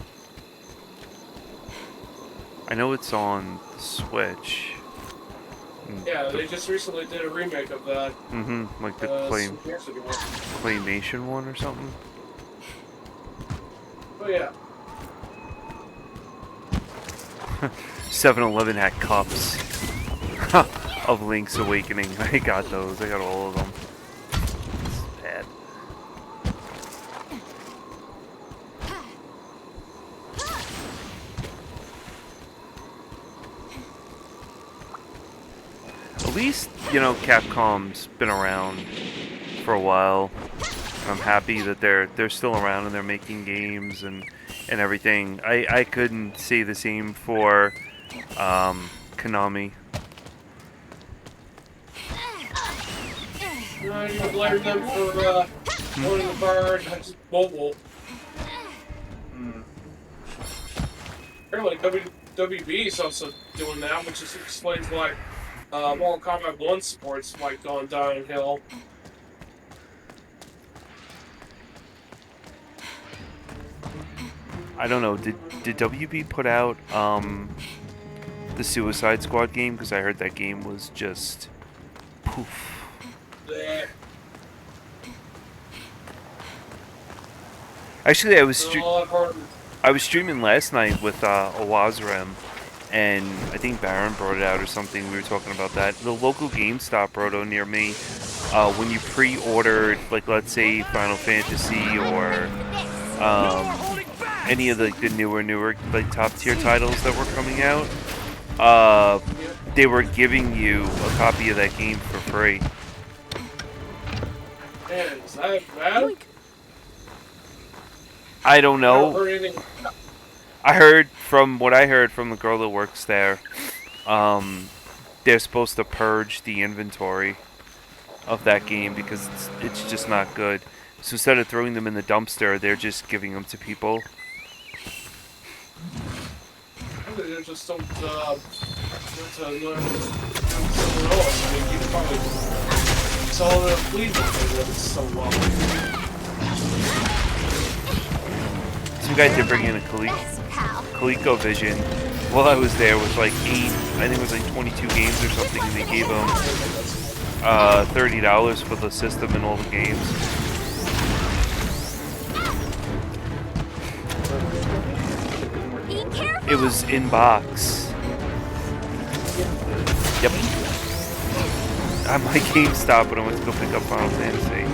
I know it's on the Switch. Yeah, they just recently did a remake of that. Mm-hmm, like the some years ago. Claymation one or something? Oh yeah. 7-Eleven had cups of Link's Awakening. I got those. I got all of them. It's bad. At least, Capcom's been around for a while. I'm happy that they're still around and they're making games and everything. I couldn't say the same for Konami. You can blame them for wanting the bird. Mobile. Apparently, WB is also doing that, which just explains why Mortal Kombat 1 support's like gone downhill. I don't know. Did WB put out the Suicide Squad game? Because I heard that game was just poof. Bleh. Actually, I was So, I've heard- streaming last night with Owazrem, and I think Baron brought it out or something. We were talking about that. The local GameStop, Brodo, near me, when you pre-ordered, like, let's say Final Fantasy or any of the newer, like, top-tier titles that were coming out, they were giving you a copy of that game for free. Man, is that bad? I don't I haven't know. heard anything. I heard from what I heard from the girl that works there, they're supposed to purge the inventory of that game because it's just not good. So instead of throwing them in the dumpster, they're just giving them to people. They just don't, to learn something else. I mean, you could probably sell it at Cleveland if it's so well. Some guy did bring in a Best pal. ColecoVision while I was there with like I think it was like 22 games or something, and they gave him $30 for the system and all the games. Be careful. It was in box. Yep. I'm like GameStop when I went to go pick up Final Fantasy.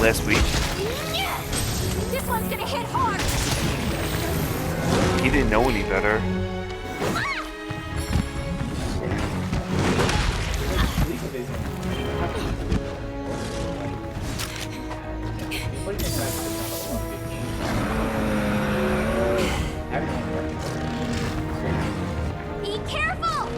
Last week. This one's gonna hit hard. He didn't know any better. Be careful.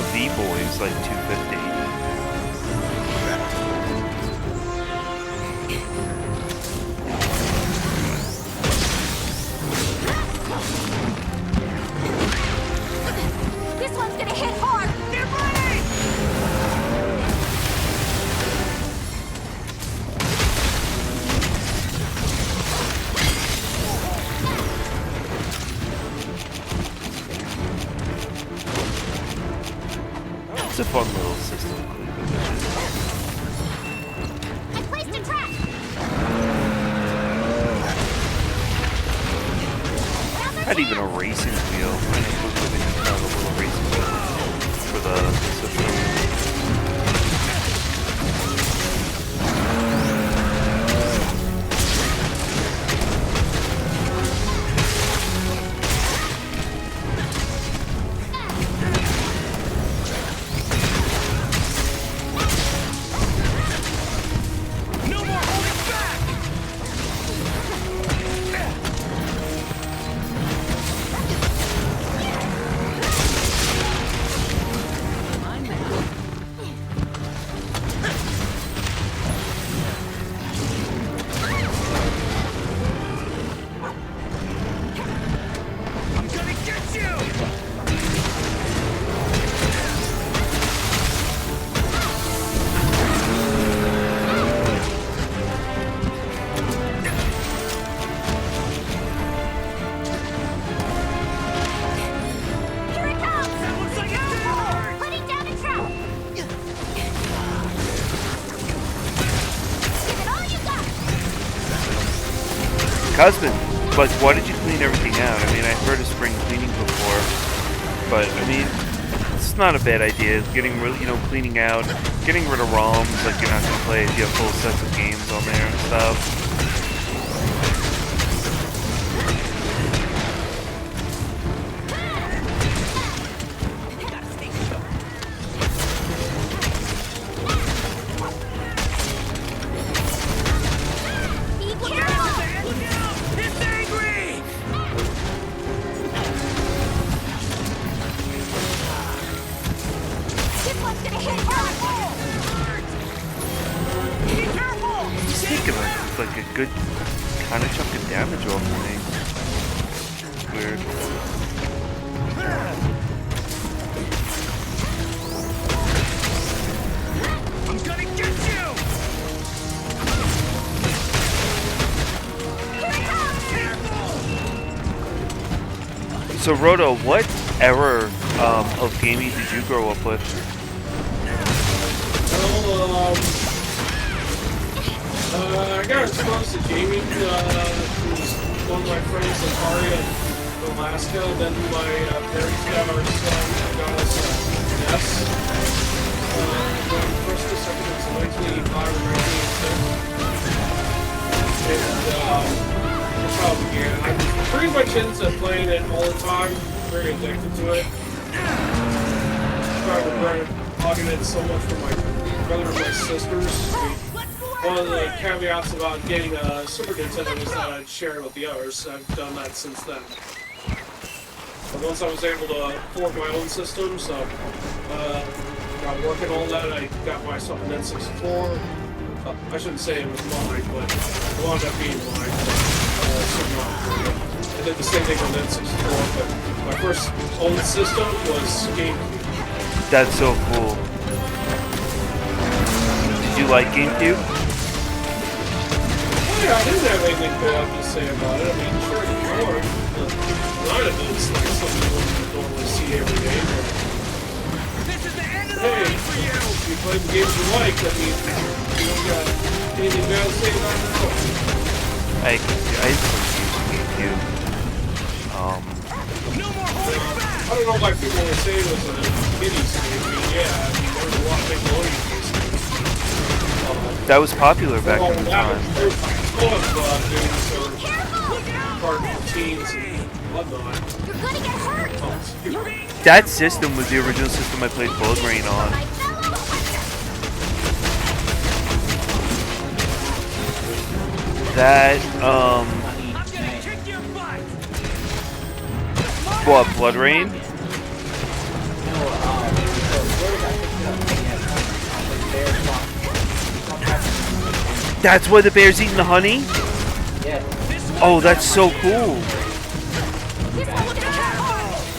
A V-Boy is like $250. This one's gonna hit hard. Get ready. It's a fun little system. I placed a trap. Had even a racing wheel. I think ColecoVision had a little racing wheel for the system. No more holding back! I'm gonna get you! Here it comes. That looks like it did hurt! Putting down a trap. Give it all you got. Cosmin, like, why did you clean everything out? I mean, I've heard of spring cleaning before, but I mean, it's not a bad idea. Getting rid, cleaning out, getting rid of ROMs, like you're not gonna play if you have full sets of games on there and stuff. Be careful. Look out! It's angry! takes like a good kind of chunk of damage off me. It's weird. I'm gonna get you! So Roto, what era of gaming did you grow up with? Well, I got exposed to gaming through one of my friends in Aria, Alaska. Then my parents got our son, got us a NES. When first or second, it was 1985 or 1986. And that's how it began. I was pretty much into playing it all the time, very addicted to it. I regret logging it so much for my brother and my sisters. One of the caveats about getting a Super Nintendo is that I'd share it with the others. I've done that since then. But once I was able to afford my own system, so got working all that, I got myself an N64. I shouldn't say it was mine, but it wound up being mine. I did the same thing with N64, but my first own system was GameCube. That's so cool. Did you like GameCube? Yeah, I didn't have anything bad to say about it. I mean, sure, but none of it's like something you wouldn't normally see every day. But This is the end of the hey, line for you! if you play the games you like, I mean, you don't got anything bad to say about it at all. I played GameCube. No more holding back! I don't know why people would say it was a kiddies game. I mean, yeah, I mean, there was a lot of Nickelodeon games. That was popular back in the time. Dudes are part of teens and whatnot. You're gonna get hurt! Oh, You're being That system was the original system I played Blood Rain on. My fellow hunter! That, I'm gonna kick your butt! what, Blood Rain? That's why the bear's eating the honey? Oh, that's so cool.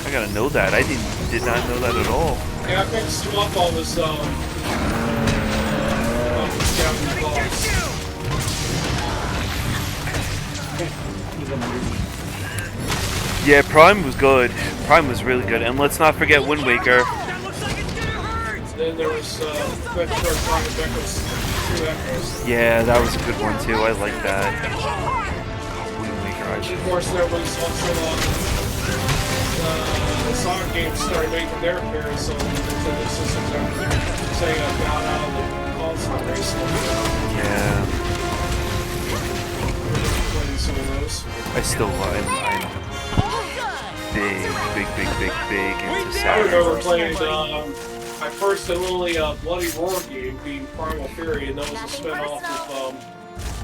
I gotta know that. I did not know that at all. Yeah, I picked some up on this, scouting box. Yeah, Prime was good. Prime was really good. And let's not forget Wind Waker. That looks like it's gonna hurt! Then there was, Metroid Prime Echoes, 2 Echoes. Yeah, that was a good one too. I like that. Wind Waker. And of course, there was also, the Sonic games started making their appearance on the Nintendo systems after Sega got out of the console race. Yeah, Playing some of those. I still I'm big into I Saturn. remember playing my first and only Bloody Roar game being Primal Fury, and that was a spin-off of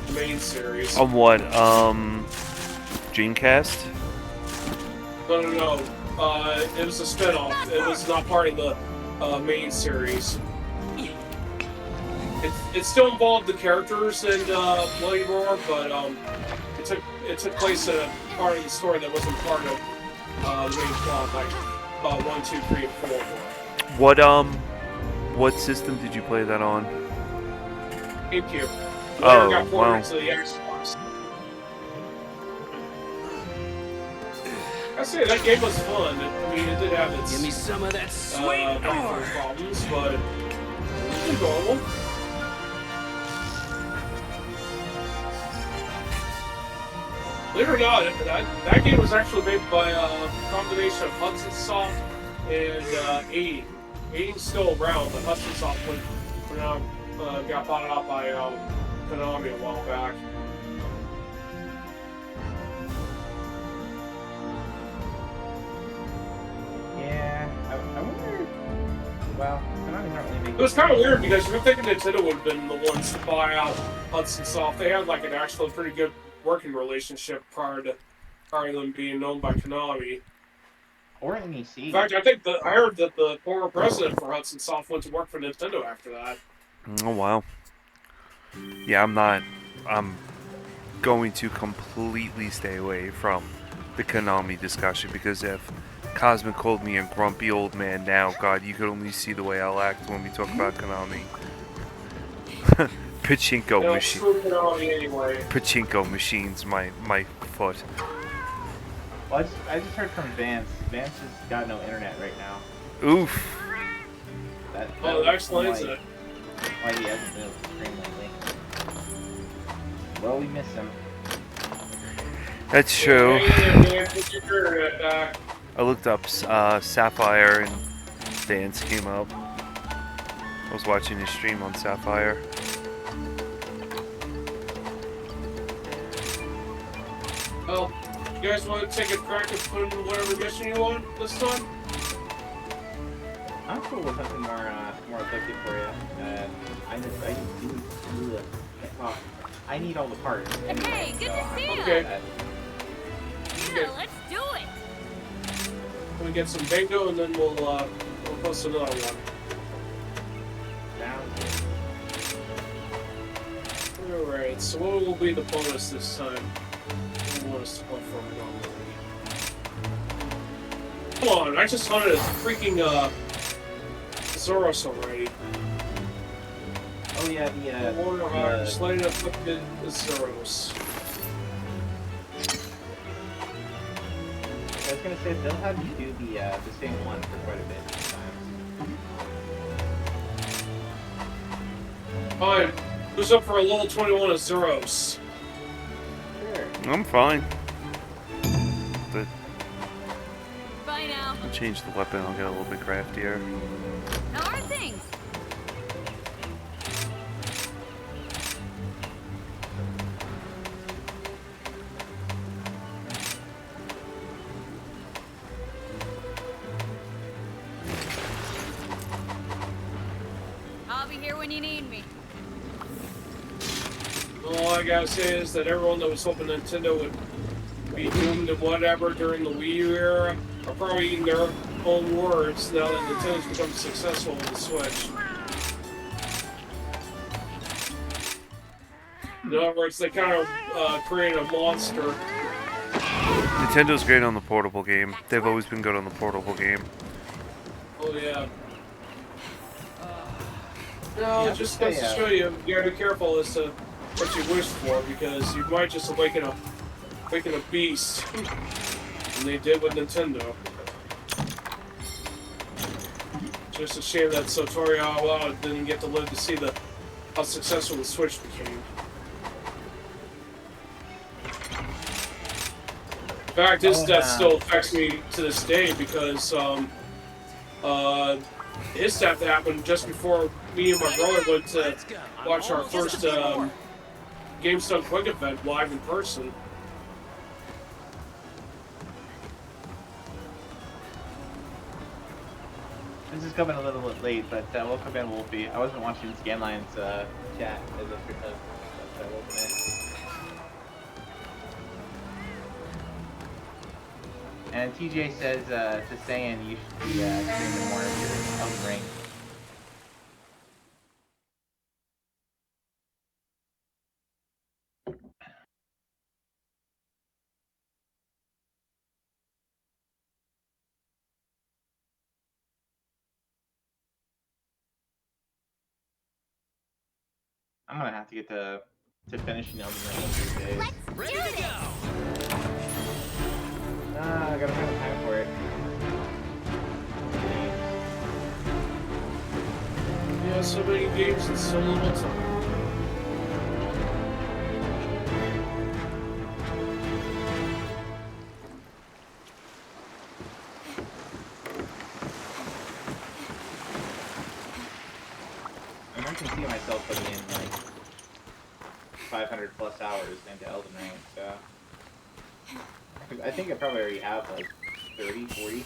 the main series. On what? Dreamcast? No. It was a spin-off. It was not part of the main series. It still involved the characters in Bloody Roar, but it took place in a part of the story that wasn't part of the main plot, like 1, 2, 3, and 4 were. What system did you play that on? GameCube. Oh, Later got ported wow. to the Xbox. I say that game was fun. I mean, it did have its Give me some of that sweet technical problems, but it was enjoyable. Believe it or not, that game was actually made by a combination of Hudson Soft and Aiding. Aiding's still around, but Hudson Soft got bought out by Konami a while back. Yeah, I wonder. Well, Konami's not really making. It was kind of weird because you would think Nintendo would have been the ones to buy out Hudson Soft. They had like an actual pretty good working relationship prior to them being owned by Konami. Or NEC. In fact, I heard that the former president for Hudson Soft went to work for Nintendo after that. Oh wow. Yeah, I'm going to completely stay away from the Konami discussion, because if Cosmic called me a grumpy old man now, God, you could only see the way I'll act when we talk about Konami. Pachinko No, machine. screw Konami anyway. Pachinko machines, my foot. Well, I just heard from Vance. Vance has got no internet right now. Oof. Oh, that explains it. Why he hasn't been able to stream lately. Well, we miss him. That's true. Hang in there, man. Get your internet back. I looked up Sapphire and Vance came up. I was watching his stream on Sapphire. Well, you guys want to take a crack at putting whatever mission you want this time? I'm cool with something more effective for you. I need all the parts. Hey, good to see you. Okay. Yeah, let's do it. We'll get some bingo and then we'll post another one. Alright, so what will be the bonus this time? What do you want us to go for normally? Come on, I just hunted a freaking Zoros already. Oh yeah, the Warner Hawk, slightly afflicted Zoros. I was gonna say they'll have you do the same one for quite a bit sometimes. Fine. Who's up for a level 21 of Zoros? Sure. I'm fine. Bye now. I'll change the weapon, I'll get a little bit craftier. How are things? I'll be here when you need me. All I gotta say is that everyone that was hoping Nintendo would be doomed to whatever during the Wii U era are probably eating their own words now that Nintendo's become successful with the Switch. In other words, they kind of created a monster. Nintendo's great on the portable game. They've always been good on the portable game. Oh yeah. No, just goes to show you, you gotta be careful as to what you wish for, because you might just awaken a beast. And they did with Nintendo. Just a shame that Satoru Iwata didn't get to live to see how successful the Switch became. In fact, his death still affects me to this day because his death happened just before me and my brother went to watch our first GameStop Quick event live in person. This is coming a little bit late, but welcome in, Wolfie. I wasn't watching Scanline's chat as welcome in. And TJ says to Saiyan you should be streaming more of your Elden Ring. I'm gonna have to get to finishing Elden Ring in 3 days. Ready to go. I gotta find time for it. Yeah, so many games and so little time. I can see myself putting in like 500 plus hours into Elden Ring, so I think I probably already have like 30, 40.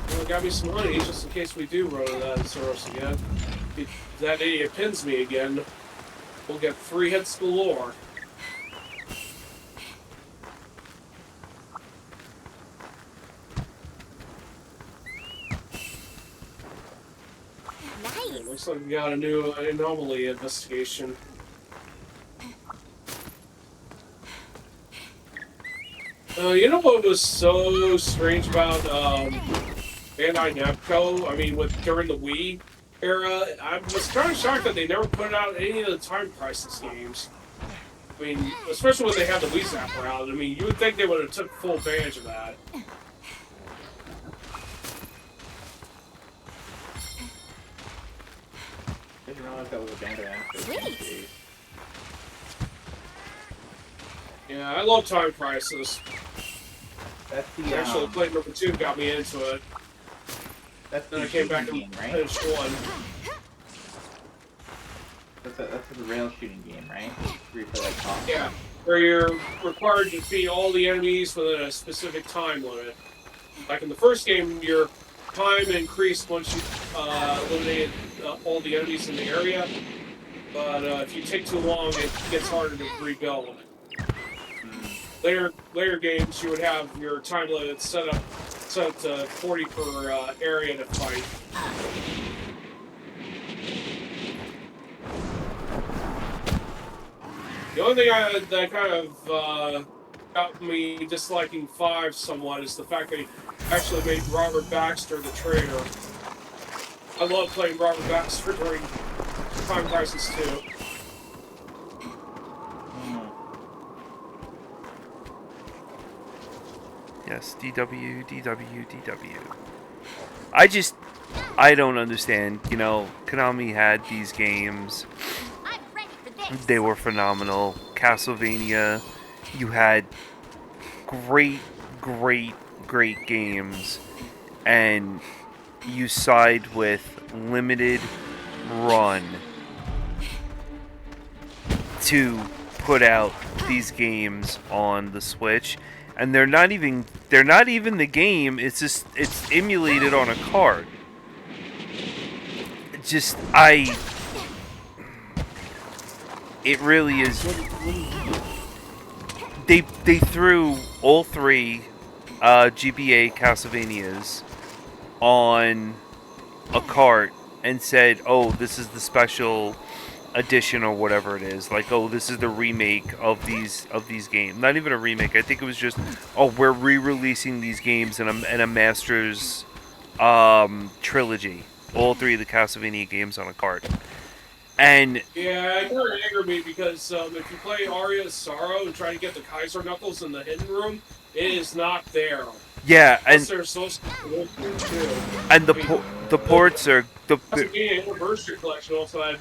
Well, got me some money just in case we do run into that Zoros again. If that idiot pins me again, we'll get 3 hits galore. Nice. Looks like we got a new anomaly investigation. You know what was so strange about Bandai Namco? I mean, during the Wii era, I was kind of shocked that they never put out any of the Time Crisis games. I mean, especially when they had the Wii Zapper out. I mean, you would think they would have took full advantage of that. I didn't realize that was a Bandai Namco Sweet. series. Yeah, I love Time Crisis. That's the Actually, playing number 2 got me into it. that's Then the I came back shooting and game, right? finished 1. That's the rail shooting game, right? Where you play like top. Yeah, where you're required to defeat all the enemies within a specific time limit. Like in the first game, your time increased once you eliminated all the enemies in the area. But if you take too long, it gets harder to rebuild. Later games, you would have your time limit set to 40 per area to fight. The only thing that kind of got me disliking 5 somewhat is the fact they actually made Robert Baxter the traitor. I love playing Robert Baxter during Time Crisis 2. Yes, DW, DW, DW. I don't understand. You know, Konami had these games. I'm ready for this. They were phenomenal. Castlevania, you had great, great, great games, and you side with Limited Run to put out these games on the Switch, and they're not even the game. It's just it's emulated on a card. It really is. They threw all 3 GBA Castlevanias on a cart and said, "Oh, this is the special edition or whatever it is." Like, "Oh, this is the remake of these games." Not even a remake. I think it was just, "Oh, we're re-releasing these games in a Masters trilogy." All 3 of the Castlevania games on a cart. And Yeah, it kind of angered me because if you play Aria's Sorrow and try to get the Kaiser Knuckles in the hidden room, it is not there. yeah, and Unless they're supposed to look there too. and the ports are the Castlevania Anniversary Collection also had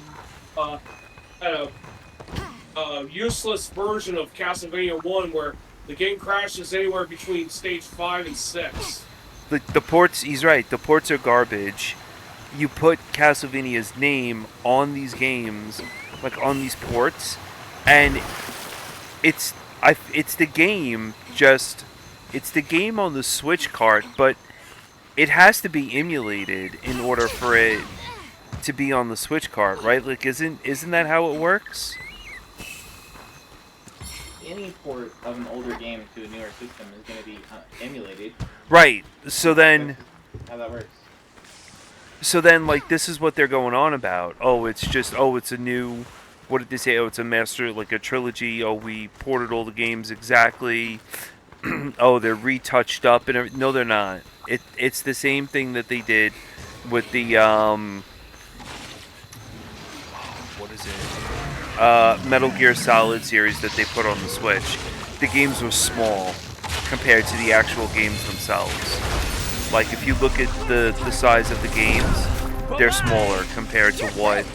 a useless version of Castlevania 1 where the game crashes anywhere between stage 5 and 6. the ports. He's right. The ports are garbage. You put Castlevania's name on these games, like on these ports, and it's the game. It's the game on the Switch cart, but it has to be emulated in order for it to be on the Switch cart, right? Like, isn't that how it works? Any port of an older game to a newer system is going to be emulated. Right. So then. That's how that works. So then, like, this is what they're going on about. Oh, it's a new, what did they say? Oh, it's a master, like a trilogy. Oh, we ported all the games exactly. Oh, they're retouched up and everything. No, they're not. It's the same thing that they did with the, what is it? Metal Gear Solid series that they put on the Switch. The games were small compared to the actual games themselves. Like, if you look at the size of the games, they're smaller compared to what,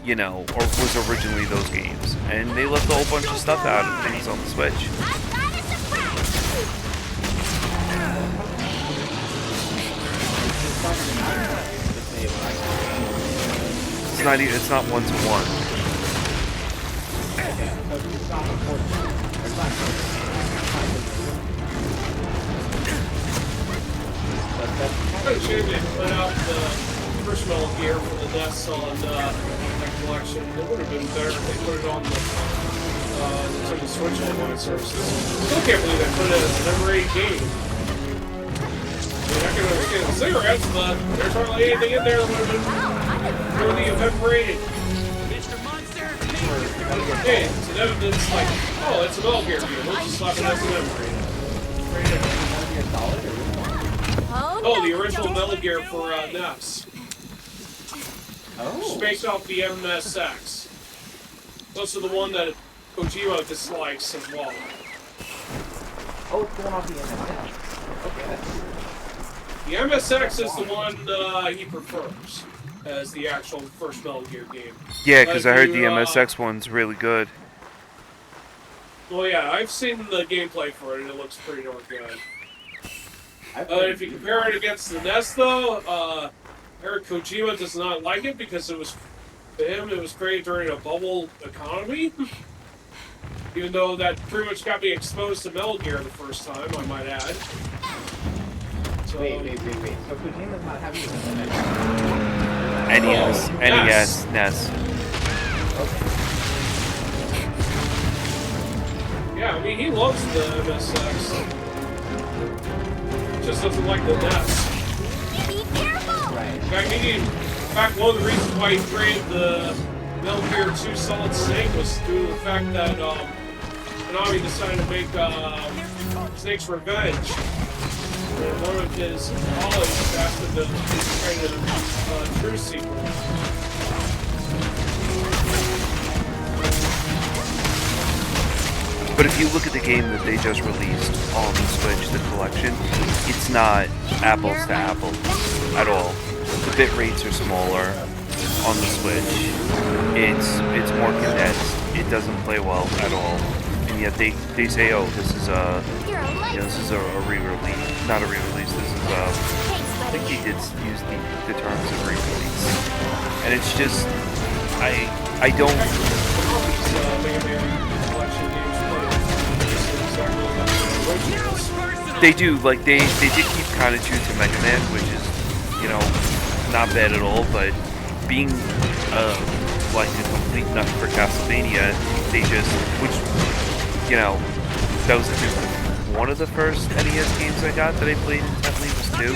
you know, or was originally those games. And they left a whole bunch of stuff out of things on the Switch. It's not one-to-one. Kind of shame they put out the first Metal Gear for the NES on that collection. It would have been better if they put it on the Nintendo Switch Online services. Still can't believe they put it as a number 8 game. I mean, I can understand the cigarettes, but there's hardly anything in there that would have been For the event rating. Mr. Monster, Hey, so then it's like, oh, it's a Metal Gear game. Let's just slap it as an event rating. Right there. Oh, Oh, no, the you original don't. Metal Gear for NES. Oh. Based off the MSX. Also the one that Kojima dislikes as well. Oh, it's going off the MSX. Okay, that's The MSX is the one he prefers as the actual first Metal Gear game. Yeah, because I heard the you, MSX one's really good. Well, yeah, I've seen the gameplay for it, and it looks pretty darn good. If you compare it against the NES, though, Eric Kojima does not like it because it was, to him, it was created during a bubble economy. Even though that pretty much got me exposed to Metal Gear the first time, I might add. So, wait. So Kojima's not having a limit. NES, Oh, NES, NES. yeah, I mean, he loves the MSX. Just doesn't like the NES. Be careful! Right. In fact, one of the reasons why he created the Metal Gear 2 Solid Snake was due to the fact that Konami decided to make Snake's Revenge. And one of his colleagues asked him to create a true sequel. But if you look at the game that they just released on the Switch, the collection, it's not apples to apples at all. The bit rates are smaller on the Switch. It's more condensed. It doesn't play well at all. And yet they say, oh, this is a re-release, not a re-release. This is I think he did use the terms of re-release. And it's just I don't. Mega Man collection games play They do, like, they did keep kind of true to Mega Man, which is, you know, not bad at all, but being, like, a complete nut for Castlevania, they just, which, you know, that was one of the first NES games I got that I played intently was 2.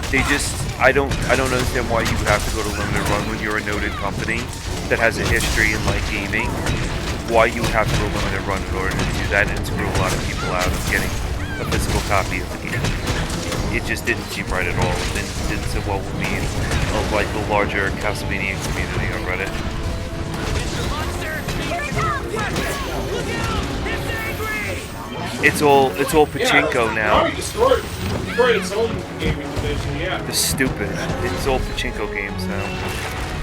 They just, I don't understand why you would have to go to Limited Run when you're a noted company that has a history in, like, gaming, why you would have to go Limited Run in order to do that and screw a lot of people out of getting a physical copy of the game. It just didn't seem right at all. It didn't sit well with me and like the larger Castlevania community on Reddit. Mr. Monster, Here it comes! look out! It's angry! It's all pachinko now. Konami destroyed its own gaming division, yeah. They're stupid. It's all pachinko games now.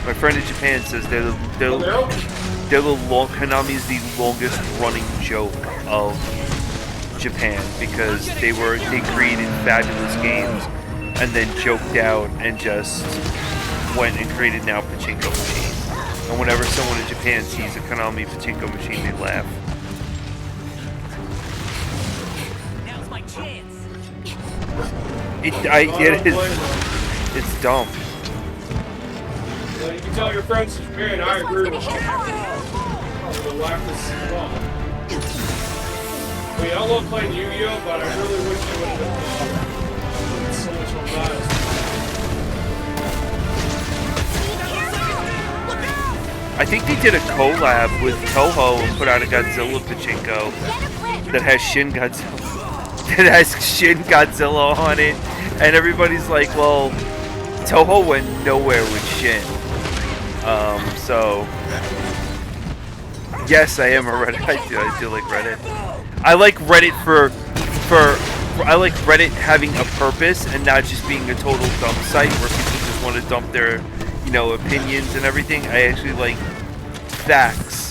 My friend in Japan says Konami's the longest running joke of Japan because they created fabulous games and then joked out and just went and created now pachinko machine. And whenever someone in Japan sees a Konami pachinko machine, they laugh. Now's my chance. I get it. It's dumb. You can tell your friends in Japan, I agree with you. They'll laugh this as well. I mean, I love playing Yu-Gi-Oh, but I really wish they would have been so much more guys. I think they did a collab with Toho and put out a Godzilla pachinko that has Shin Godzilla on it, and everybody's like, well, Toho went nowhere with Shin. So yes, I am a Reddit. I do like Reddit. I like Reddit I like Reddit having a purpose and not just being a total dump site where people just want to dump their, opinions and everything. I actually like facts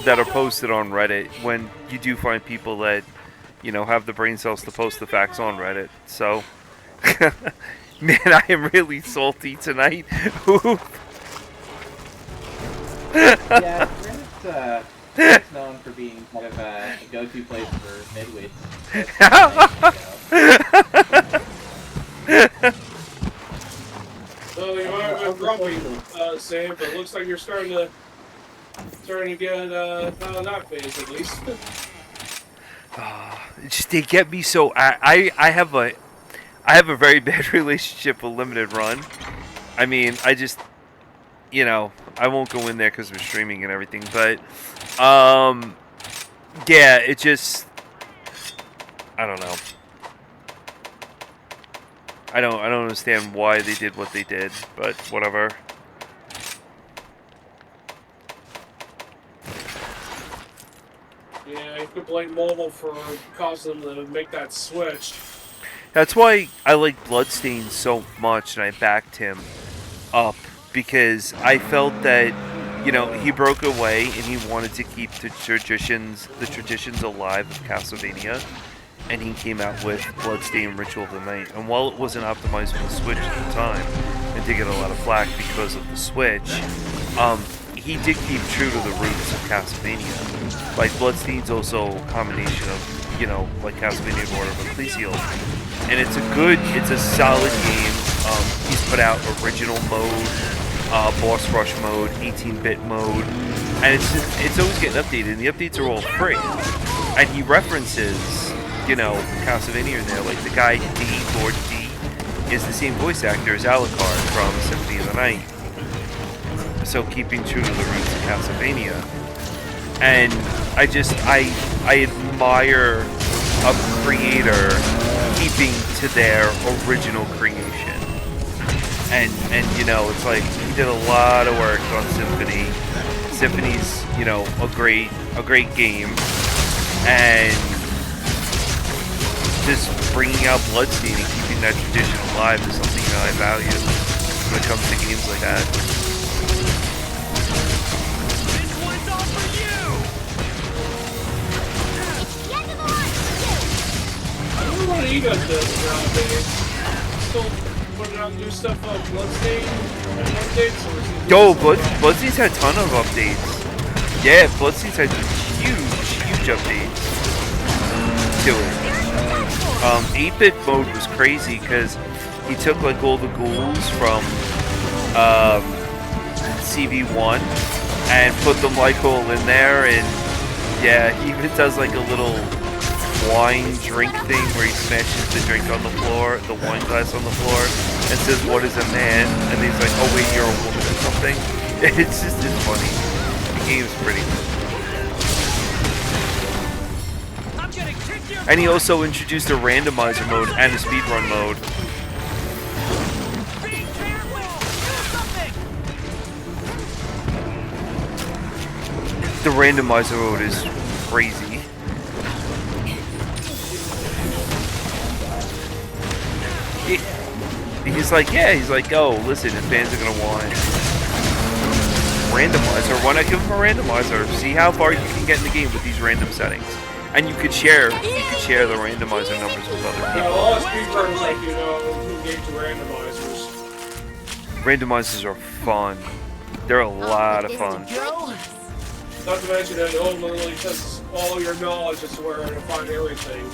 that are posted on Reddit when you do find people that, have the brain cells to post the facts on Reddit. So, man, I am really salty tonight. Yeah, Reddit's known for being kind of a go-to place for midwits. Well, you might have been grumpy, Sam, but it looks like you're starting to get out of that phase at least. Just they get me so. I have a very bad relationship with Limited Run. I mean, you know, I won't go in there because we're streaming and everything, but yeah, it just, I don't know. I don't understand why they did what they did, but whatever. Yeah, you could blame mobile for causing them to make that switch. That's why I like Bloodstained so much, and I backed him up, because I felt that, you know, he broke away and he wanted to keep the traditions alive of Castlevania, and he came out with Bloodstained Ritual of the Night. And while it wasn't optimized for the Switch at the time, and did get a lot of flack because of the Switch, he did keep true to the roots of Castlevania. Like, Bloodstained's also a combination of, you know, like Castlevania Order of Ecclesial. And it's a solid game. He's put out original mode, boss rush mode, 18-bit mode, and it's always getting updated, and the updates are all free. And he references, you know, Castlevania in there, like the guy D, Lord D, is the same voice actor as Alucard from Symphony of the Night. So keeping true to the roots of Castlevania. And I admire a creator keeping to their original creation. And you know, it's like he did a lot of work on Symphony. Symphony's, you know, a great game, and just bringing out Bloodstained and keeping that tradition alive is something that I value when it comes to games like that. This one's all for you! It's the end of the line for I wonder what he does nowadays. Still putting out new stuff on Bloodstained and updates, or is he Yo, Bloodstained's had a ton of updates. Yeah, Bloodstained's had huge updates to it. 8-bit mode was crazy because he took like all the ghouls from CV1 and put them like all in there, and yeah, he even does like a little wine drink thing where he smashes the drink on the floor, the wine glass on the floor, and says, "What is a man?" And he's like, "Oh wait, you're a woman," or something. It's funny. The game's pretty good. I'm gonna kick your And he also introduced a randomizer mode and a speedrun mode. Be careful! Do something! The randomizer mode is crazy. He's like, oh, listen, if fans are gonna want randomizer, why not give them a randomizer? See how far you can get in the game with these random settings. And you could share the randomizer numbers with other Yeah, a people. lot of speedrunners, like, you know, who engage the randomizers. Randomizers are fun. They're a lot of fun. Not to mention that it ultimately tests all your knowledge as to where to find everything.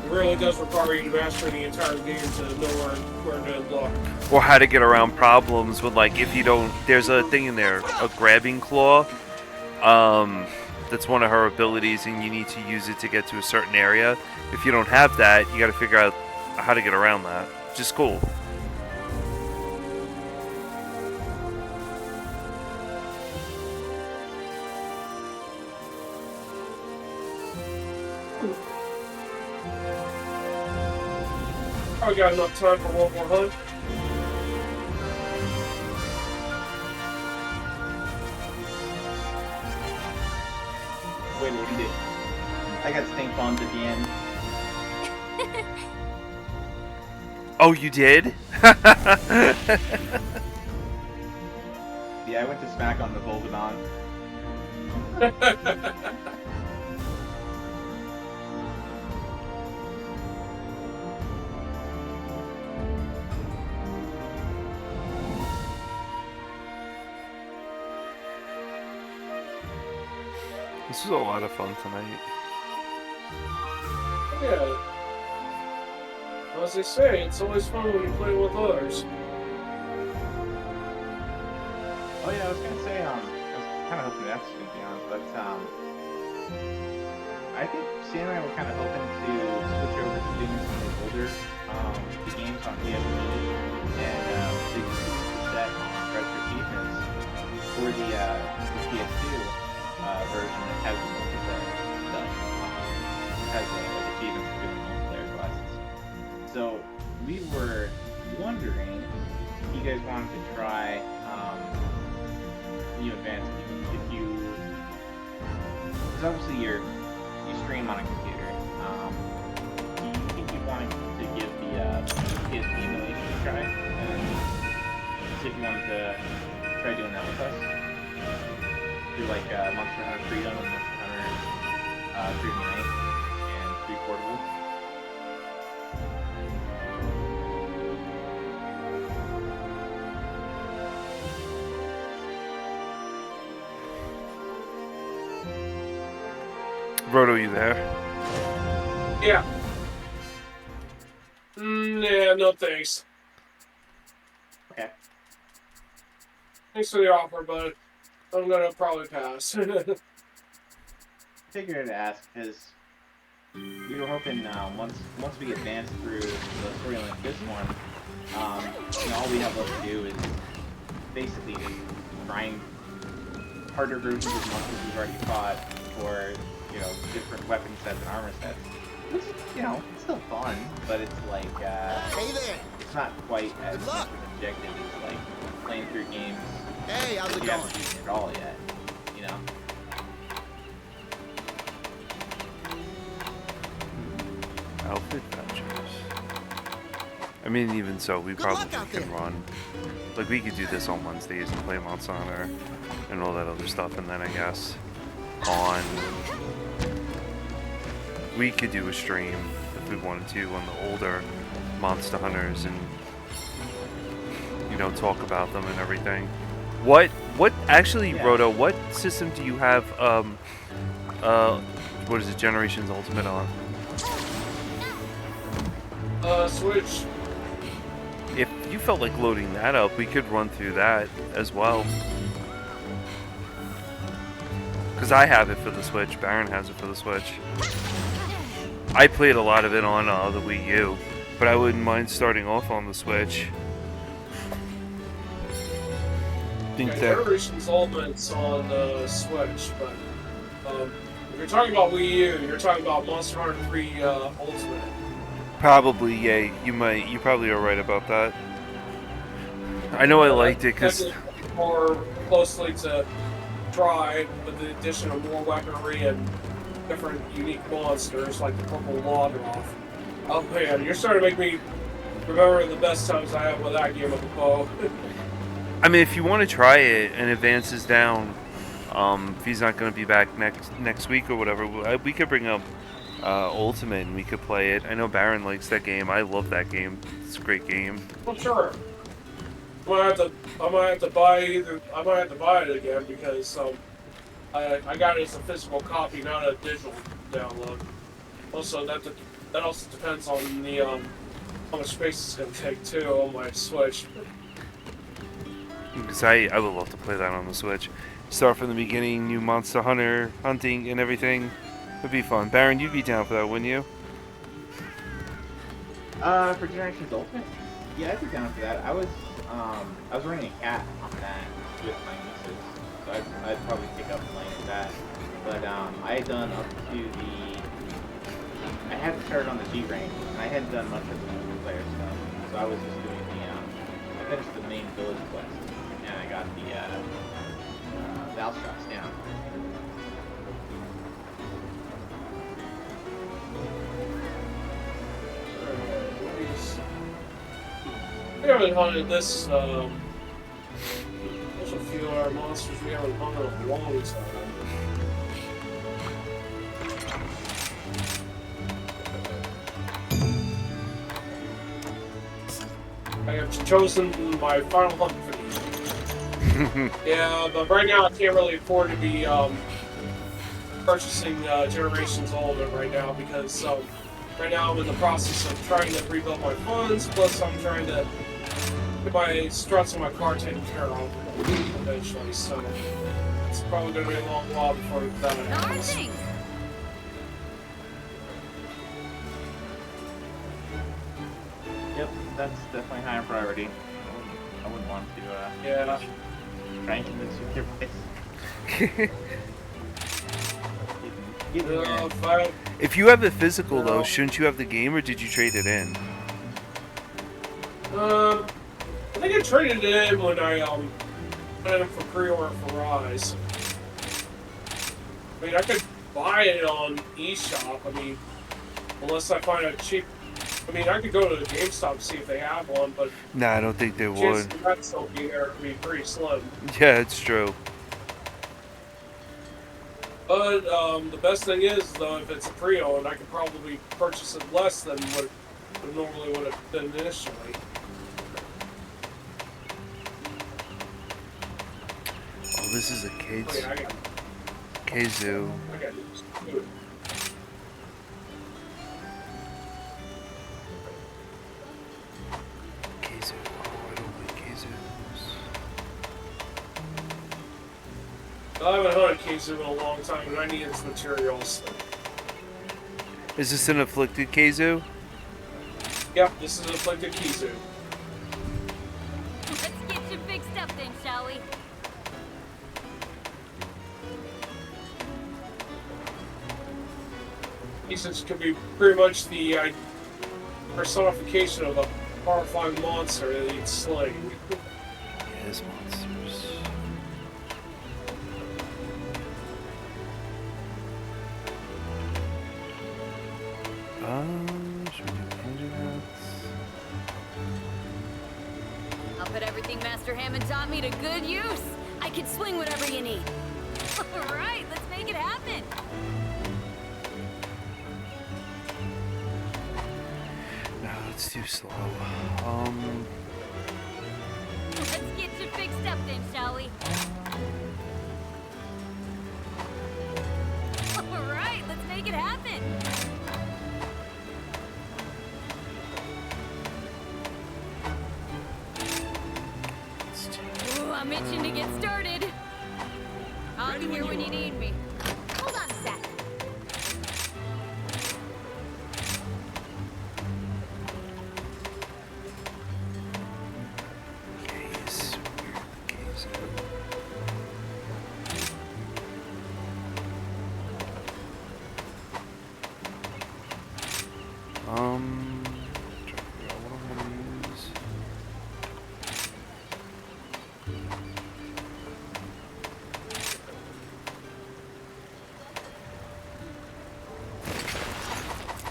It really does require you to master the entire game to know where to look. Or how to get around problems with, like, if you don't, there's a thing in there, a grabbing claw. That's one of her abilities, and you need to use it to get to a certain area. If you don't have that, you got to figure out how to get around that, which is cool. I got enough time for one more hunt. Wait, what did I got stink bombed at the end. Oh, you did? Yeah, I went to smack on the Volgadon. This was a lot of fun tonight. Yeah. As they say, it's always fun when you play with others. Oh yeah, I was gonna say, I was kind of hoping that's gonna be on, but I think Sam and I were kind of hoping to switch over to doing some of the older games on PSP, and they just set on Retro Thief. for the PS2 version, it has the multiplayer stuff. It has like achievements for doing multiplayer quests. So we were wondering if you guys wanted to try new advanced. If you, because obviously you stream on a computer. Do you think you wanted to give the PSP emulation a try and see if you wanted to try doing that with us? Do like Monster Hunter Freedom and Monster Hunter Freedom Unite and 3 Portable. Roto, you there? Yeah. Yeah, no thanks. Okay. Thanks for the offer, but I'm gonna probably pass. Figured to ask because we were hoping once we advance through the storyline of this one, all we have left to do is basically just grind harder versions of monsters we've already fought for different weapon sets and armor sets. Which it's still fun, but it's like Hey there. it's not quite as much of an objective as like playing through games. Hey, how's it You going? haven't beaten it all yet, Outfit vouchers. I mean, even so, we Good probably luck out can there. run. Like, we could do this on Wednesdays and play Monster Hunter and all that other stuff, and then I guess on we could do a stream if we wanted to on the older Monster Hunters and talk about them and everything. What actually, Yeah. Roto, what system do you have what is it, Generations Ultimate on? Switch. If you felt like loading that up, we could run through that as well. Because I have it for the Switch, Baron has it for the Switch. I played a lot of it on the Wii U, but I wouldn't mind starting off on the Switch. Think Yeah, that Generations Ultimate's on the Switch, but if you're talking about Wii U, you're talking about Monster Hunter 3 Ultimate. probably, yeah, you probably are right about that. I know I liked it because That's more closely to try with the addition of more weaponry and different unique monsters like the purple Loggoth. Oh man, you're starting to make me remember the best times I had with that game of the bow. I mean, if you want to try it and Advance is down, if he's not going to be back next week or whatever, we could bring up Ultimate and we could play it. I know Baron likes that game. I love that game. It's a great game. Well, sure. I might have to buy it again because I got it as a physical copy, not a digital download. Also, that also depends on the how much space it's gonna take too on my Switch. Because I would love to play that on the Switch. Start from the beginning, new Monster Hunter hunting and everything. It'd be fun. Baron, you'd be down for that, wouldn't you? For Generations Ultimate, yeah, I'd be down for that. I was running a cat on that with my nieces, so I'd probably pick up playing with that. But I had done up to I hadn't started on the G rank, and I hadn't done much of the multiplayer stuff, so I was just doing I finished the main village quest, and I got the Valstrops down. We haven't hunted this. There's a few other monsters we haven't hunted in a long time. I have chosen my final hunt for these. Yeah, but right now I can't really afford to be purchasing Generations Ultimate right now because right now I'm in the process of trying to rebuild my funds, plus I'm trying to get my struts in my car taken care of eventually, so it's probably going to be a long while before that happens. Charging! Yep, that's definitely high priority. I wouldn't want to. Yeah. trying to convince you otherwise. Get in there. Fine. If you have it physical, though, No. shouldn't you have the game, or did you trade it in? I think I traded it in when I put in for pre-order for Rise. I mean, I could buy it on eShop. I mean, unless I find a cheap. I mean, I could go to the GameStop and see if they have one, but Nah, I don't think they chances would. of that still be there would be pretty slim. Yeah, it's true. But the best thing is, though, if it's a pre-owned, I could probably purchase it less than what it normally would have been initially. Oh, this is a Oh Keizu. yeah, I got Keizu. it. Keizu. Oh, I don't like Keizus. I haven't hunted Keizu in a long time, and I need its materials. Is this an afflicted Keizu? Yep, this is a Afflicted Keizu. Let's get you fixed up then, shall we? Keizus could be pretty much the personification of a horrifying monster that needs slaying. Yes, monsters. Should we do engine hats? I'll put everything Master Hammond taught me to good use. I can swing whatever you need. All right, let's make it happen. No, let's do slow. Let's get you fixed up then, shall we? All right, let's make it happen. Let's do Ooh, I'm itching to get started. I'll be here when you need me. Hold on a sec. Keizu. Keizu. Trying to figure out what I'm gonna use.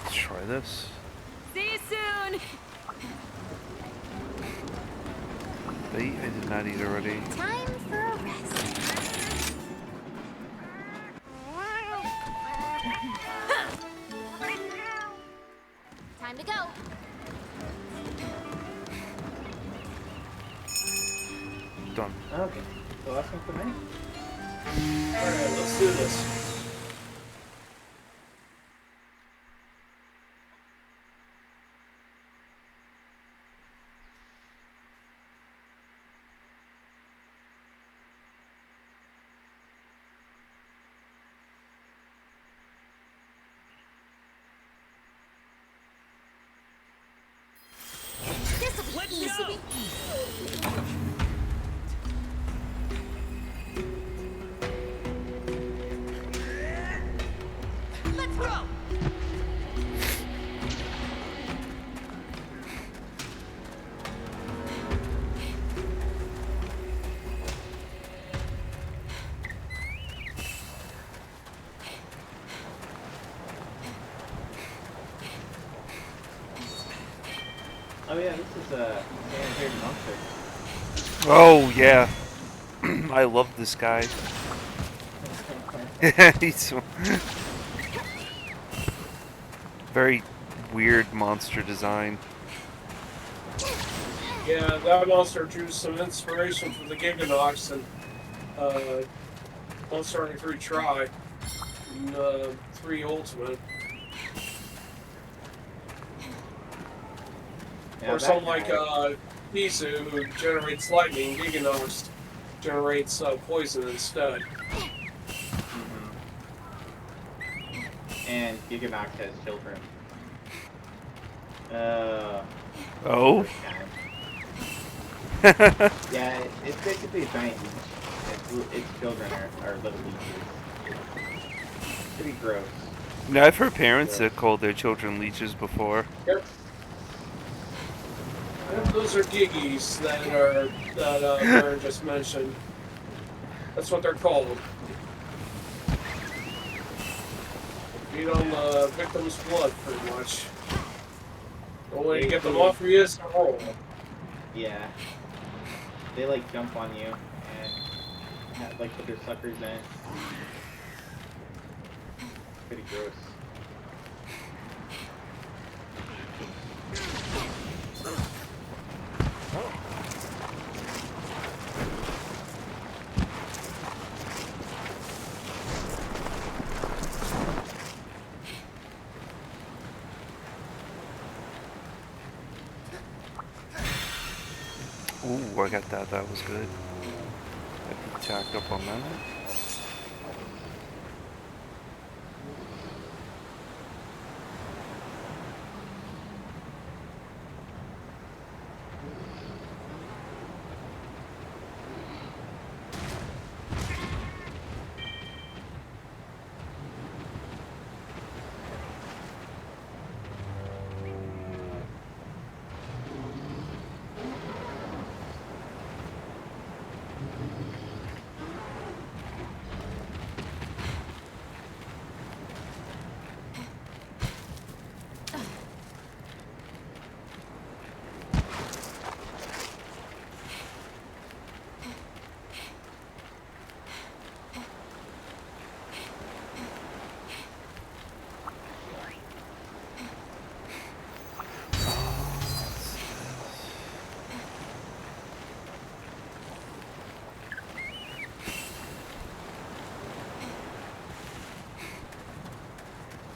Let's try this. See you soon. Bait? I did not eat already. Time for a rest. Time to go. Done. Okay. So last one for me. Alright, let's do this. This'll be easy. Let's go! Oh yeah, this is Sanitary Monster. Oh, yeah. I love this guy. He's so very weird monster design. Yeah, that monster drew some inspiration from the Giganox and Monster Hunter 3 Try and 3 Ultimate. Yeah, Or that something like guy. Pisu, who generates lightning, Giganox generates poison instead. And Giganox has children. Oh? Yeah, it's basically a giant leech. its children are little leeches. Pretty gross. Now, I've heard parents that call their children leeches before. Yep. Yep, those are giggies that Vern just mentioned. That's what they're called. Feed on the victim's blood, pretty much. The only way to get them off of you is to roll. Yeah. They like jump on you and like put their suckers in. Pretty gross. Ooh, I got that. That was good. I can tack up on that.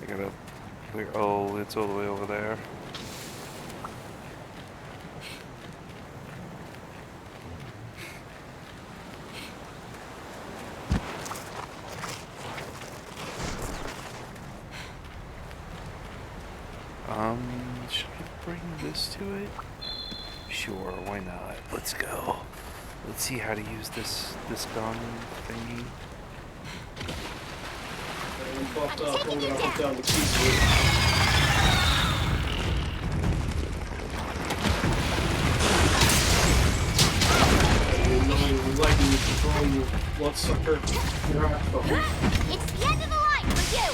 I gotta. Oh, it's all the way over there. Should I bring this to it? Sure, why not? Let's go. Let's see how to use this gun thingy. And buffed up, I'm gonna hunt down the key switch. Lightning controlling your bloodsucker. You're off the It's the end of the line for you!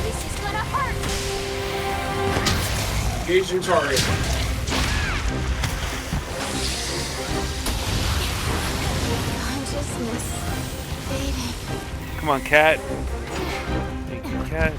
This is gonna hurt! engaging target. Consciousness fading. Come on, cat. Thank you, cat.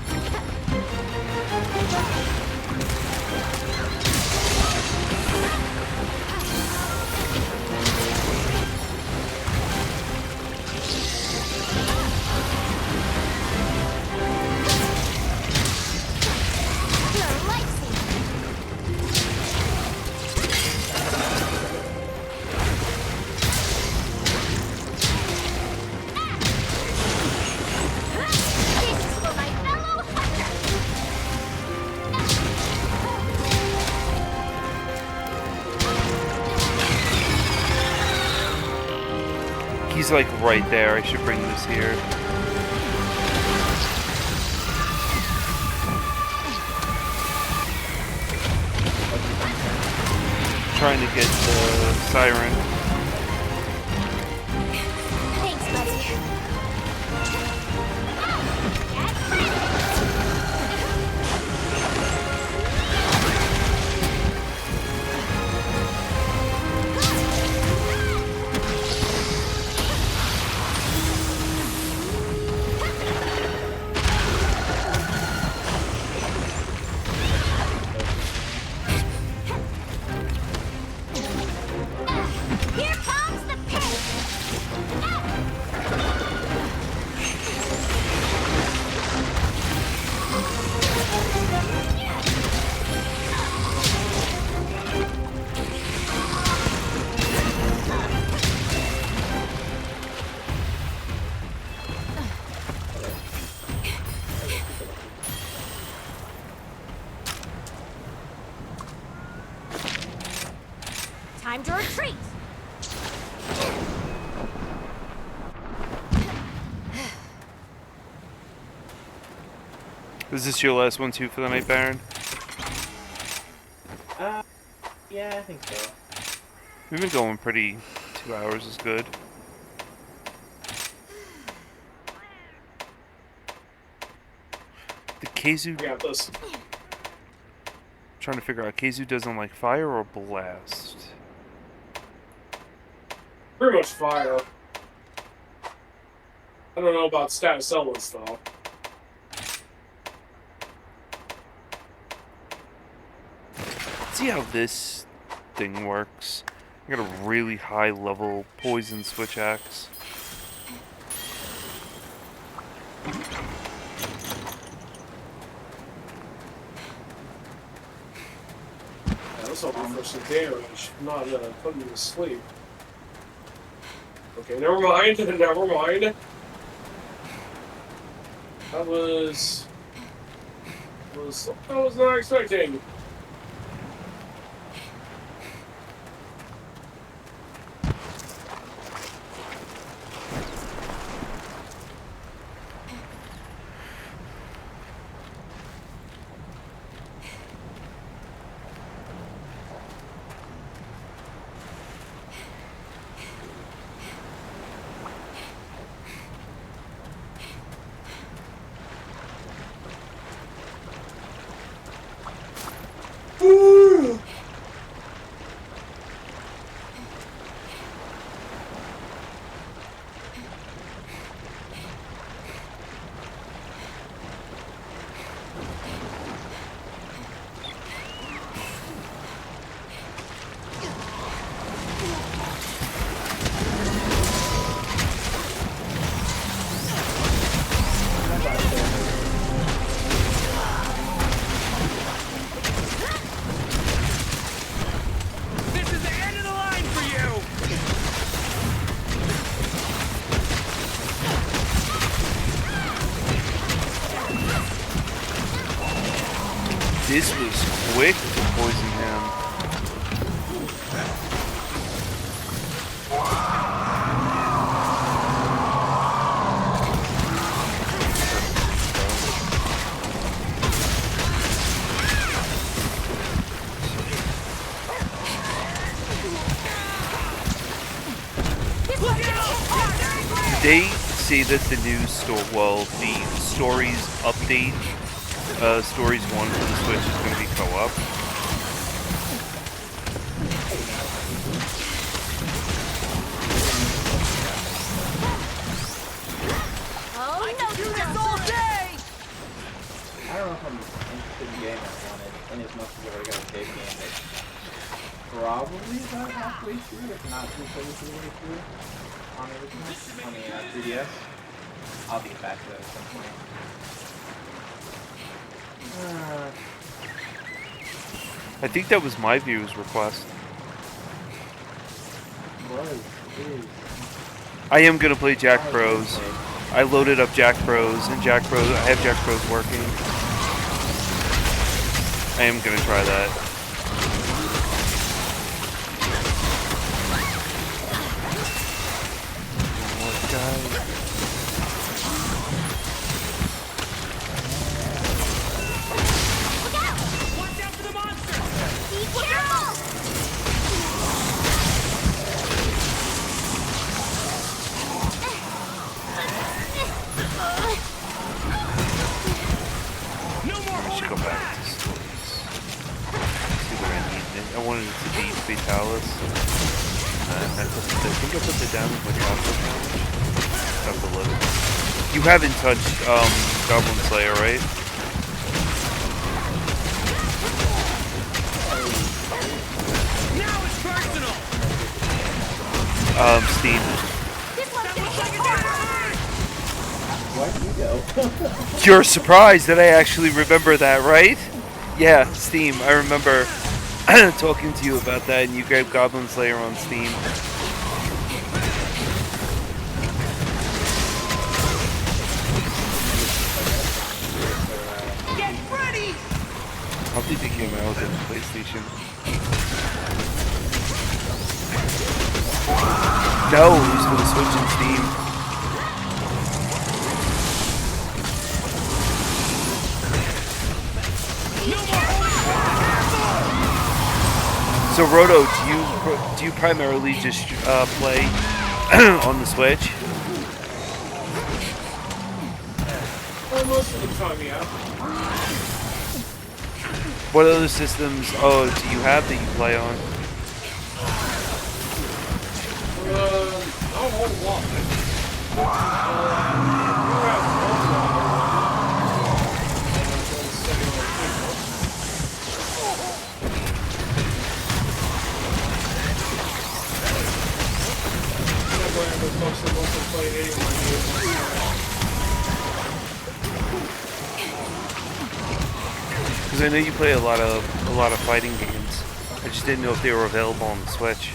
He's like right there. I should bring this here. Trying to get the siren. Thanks, buddy. Here Time to retreat. Is this your last one too for the night, Baron? Yeah, I think so. We've been going pretty. 2 hours is good. The Keizu. We got this. Trying to figure out, Keizu doesn't like fire or blast. Pretty much fire. I don't know about status elements though. See how this thing works? I got a really high level poison switch axe. Yeah, this will be for some damage, not putting you to sleep. Okay, never mind, never mind. That was I was not expecting. This is the end of the line for you! This was quick to poison him. They say that the new the stories update, Stories 1 for the Switch is going to be co-op. Oh, I no, can do this all day! I don't know if I'm interested in getting that one in as much as I already got a save game. It's probably about halfway through, if not 2/3 of the way through on the original, on the 3DS. I'll be back to that at some point. I think that was my view's request. I am going to play Jack Bros. I loaded up Jack Bros and Jack Bros. I have Jack Bros working. I am going to try that. Watch out for the monster! Be careful! No more I should holding go back to stories. See where I need it. I wanted it to be Fatalis. I think I put it down with my chocolate challenge. Have to look. You haven't touched Goblin Slayer, right? Now it's personal! Steam. This one's That gonna looks like get a hard. different! Why'd you go? You're surprised that I actually remember that, right? Yeah, Steam. I remember talking to you about that, and you grabbed Goblin Slayer on Steam. Get ready! How did they came out with the PlayStation? No, it was for the Switch and Steam. So Roto, do you primarily just play on the Switch? Well, most of the time, yeah. What other systems do you have that you play on? Not a whole lot. Because I know you play a lot of fighting games. I just didn't know if they were available on the Switch.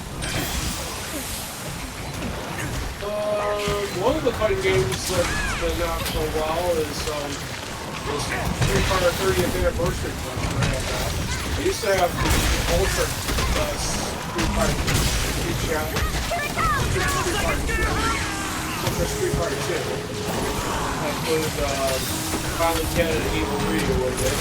One of the fighting games that's been out for a while is Street Fighter 30th Anniversary Collection. I have that. I used to have the Ultra Street Fighter Street Fighter 2. That included Violent Ken and Evil Ryu with it.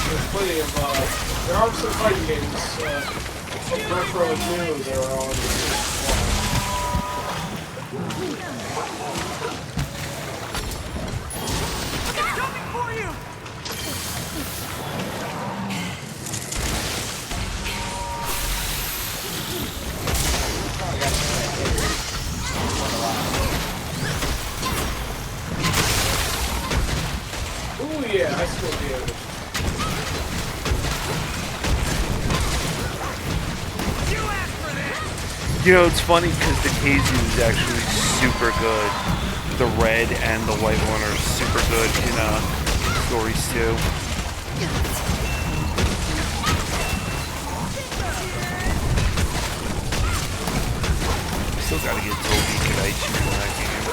There's plenty of, there are some fighting games, some retro and new that are on the Coming for you! Ooh yeah, I still do it. You know, it's funny because the Keizu is actually super good. The red and the white one are super good in stories too. Still gotta get Tobi Kadaichi in that game.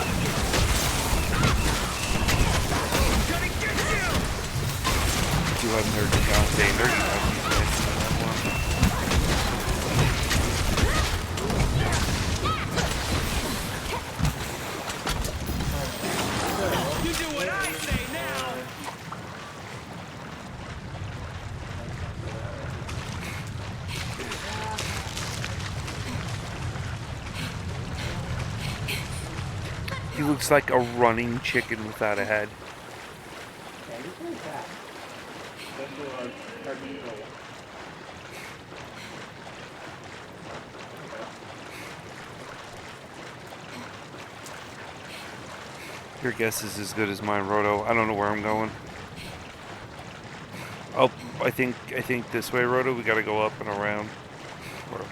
Do have Nerdy Dante. Nerdy Dante's nice in that one. You do what I say now! He looks like a running chicken without a head. Yeah, he's really fast. Especially on hard to control. Your guess is as good as mine, Roto. I don't know where I'm going. Oh, I think this way, Roto. We gotta go up and around. Or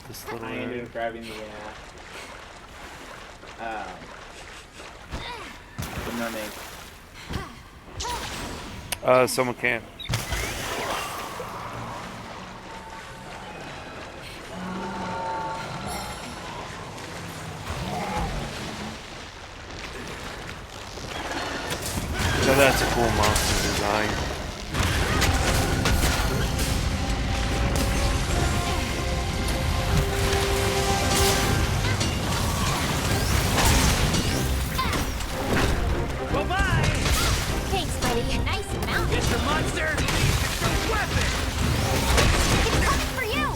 this little I ended area. up grabbing the mermaid. Someone can't. So that's a cool monster design. Bye-bye! Thanks, buddy. Nice mountain. Mr. Monster, construct weapon! It's coming for you.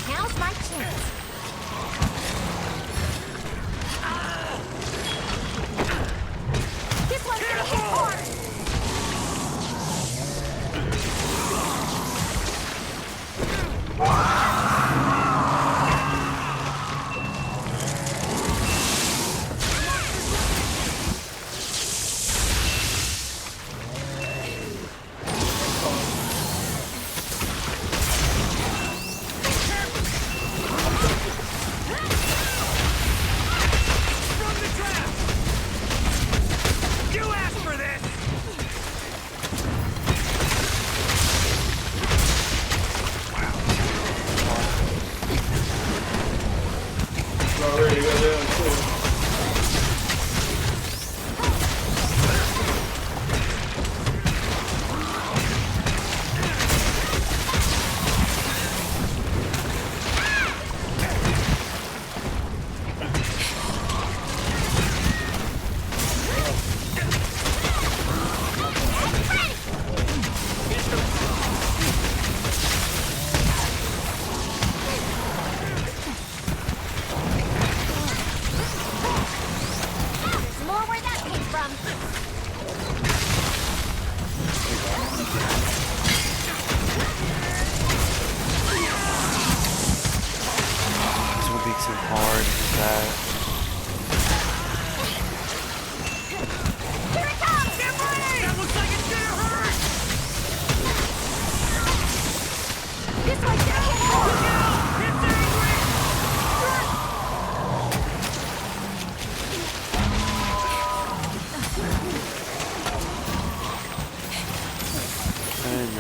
Now's my chance.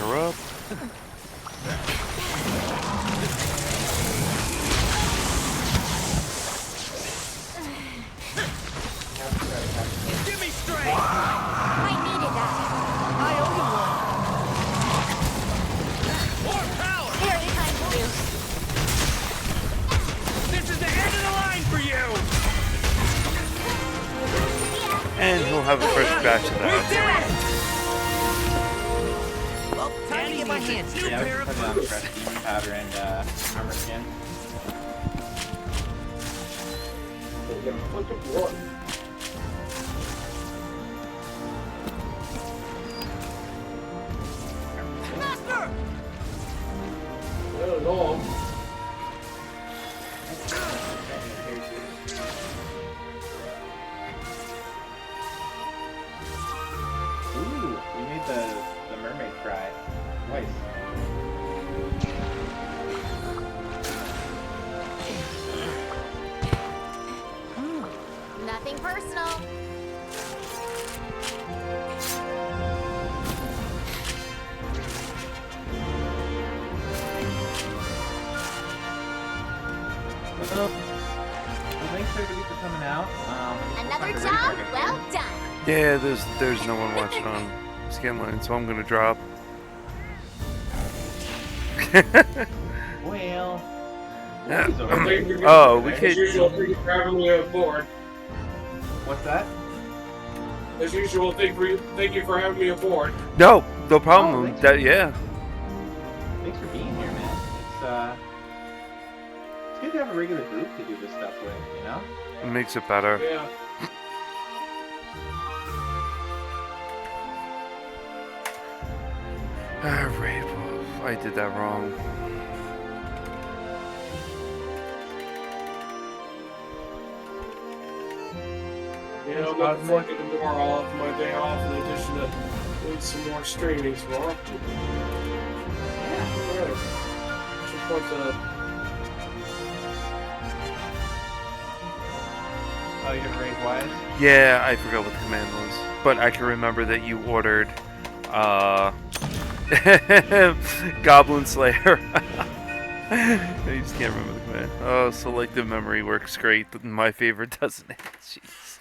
her up. Give me strength! I needed that. I owe you one. More power! Very kind of you. This is the end of the line for you! And he'll have a fresh batch of We that. did it! Well, time to get my hands dirty. Yeah, we can put it on the fresh demon powder and armor skin. Master! I don't know. Ooh, we made the mermaid cry. Twice. Nothing personal. Well, thanks everybody for coming out. Another Ready job for it. well done. Yeah, there's no one watching on Scanline, so I'm gonna drop. Well, Yeah. Wolfie's over there. Oh, we As could. usual, thank you for having me on board. What's that? As usual, thank you for having me aboard. No Oh, problem. thanks. Yeah. Thanks for being here, man. It's good to have a regular group to do this stuff with, you know? It makes it better. Yeah. Alright, well, I did that wrong. Yeah, I'm looking forward to tomorrow off my day off in addition to doing some more streaming tomorrow. Alright. Just want to Oh, you're raid wise? Yeah, I forgot what the command was. But I can remember that you ordered Goblin Slayer. I just can't remember the command. Oh, selective memory works great. My favorite doesn't it? Jeez.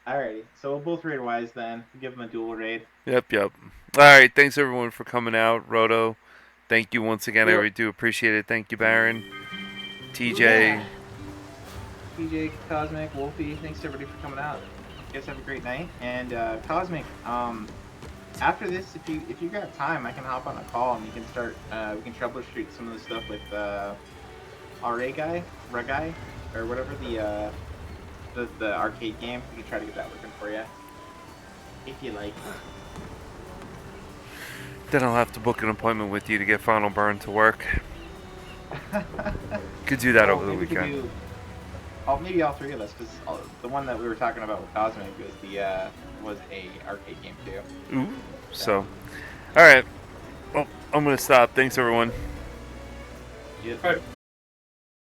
Alrighty, so we'll both raid wise then. Give them a dual raid. Yep. Alright, thanks everyone for coming out. Roto, thank you once again. I Yep. really do appreciate it. Thank you, Baron. TJ. Yeah. PJ, Cosmic, Wolfie, thanks everybody for coming out. You guys have a great night. And Cosmic, after this, if you got time, I can hop on a call and we can start. We can troubleshoot some of the stuff with Ragai, or whatever the arcade game. We can try to get that working for you, if you like. Then I'll have to book an appointment with you to get Final Burn to work. Could do that over the maybe we could weekend. maybe all three of us, because the one that we were talking about with Cosmic was a arcade game too. Ooh. So, alright. Well, I'm gonna stop. Thanks everyone. Yep. Alright.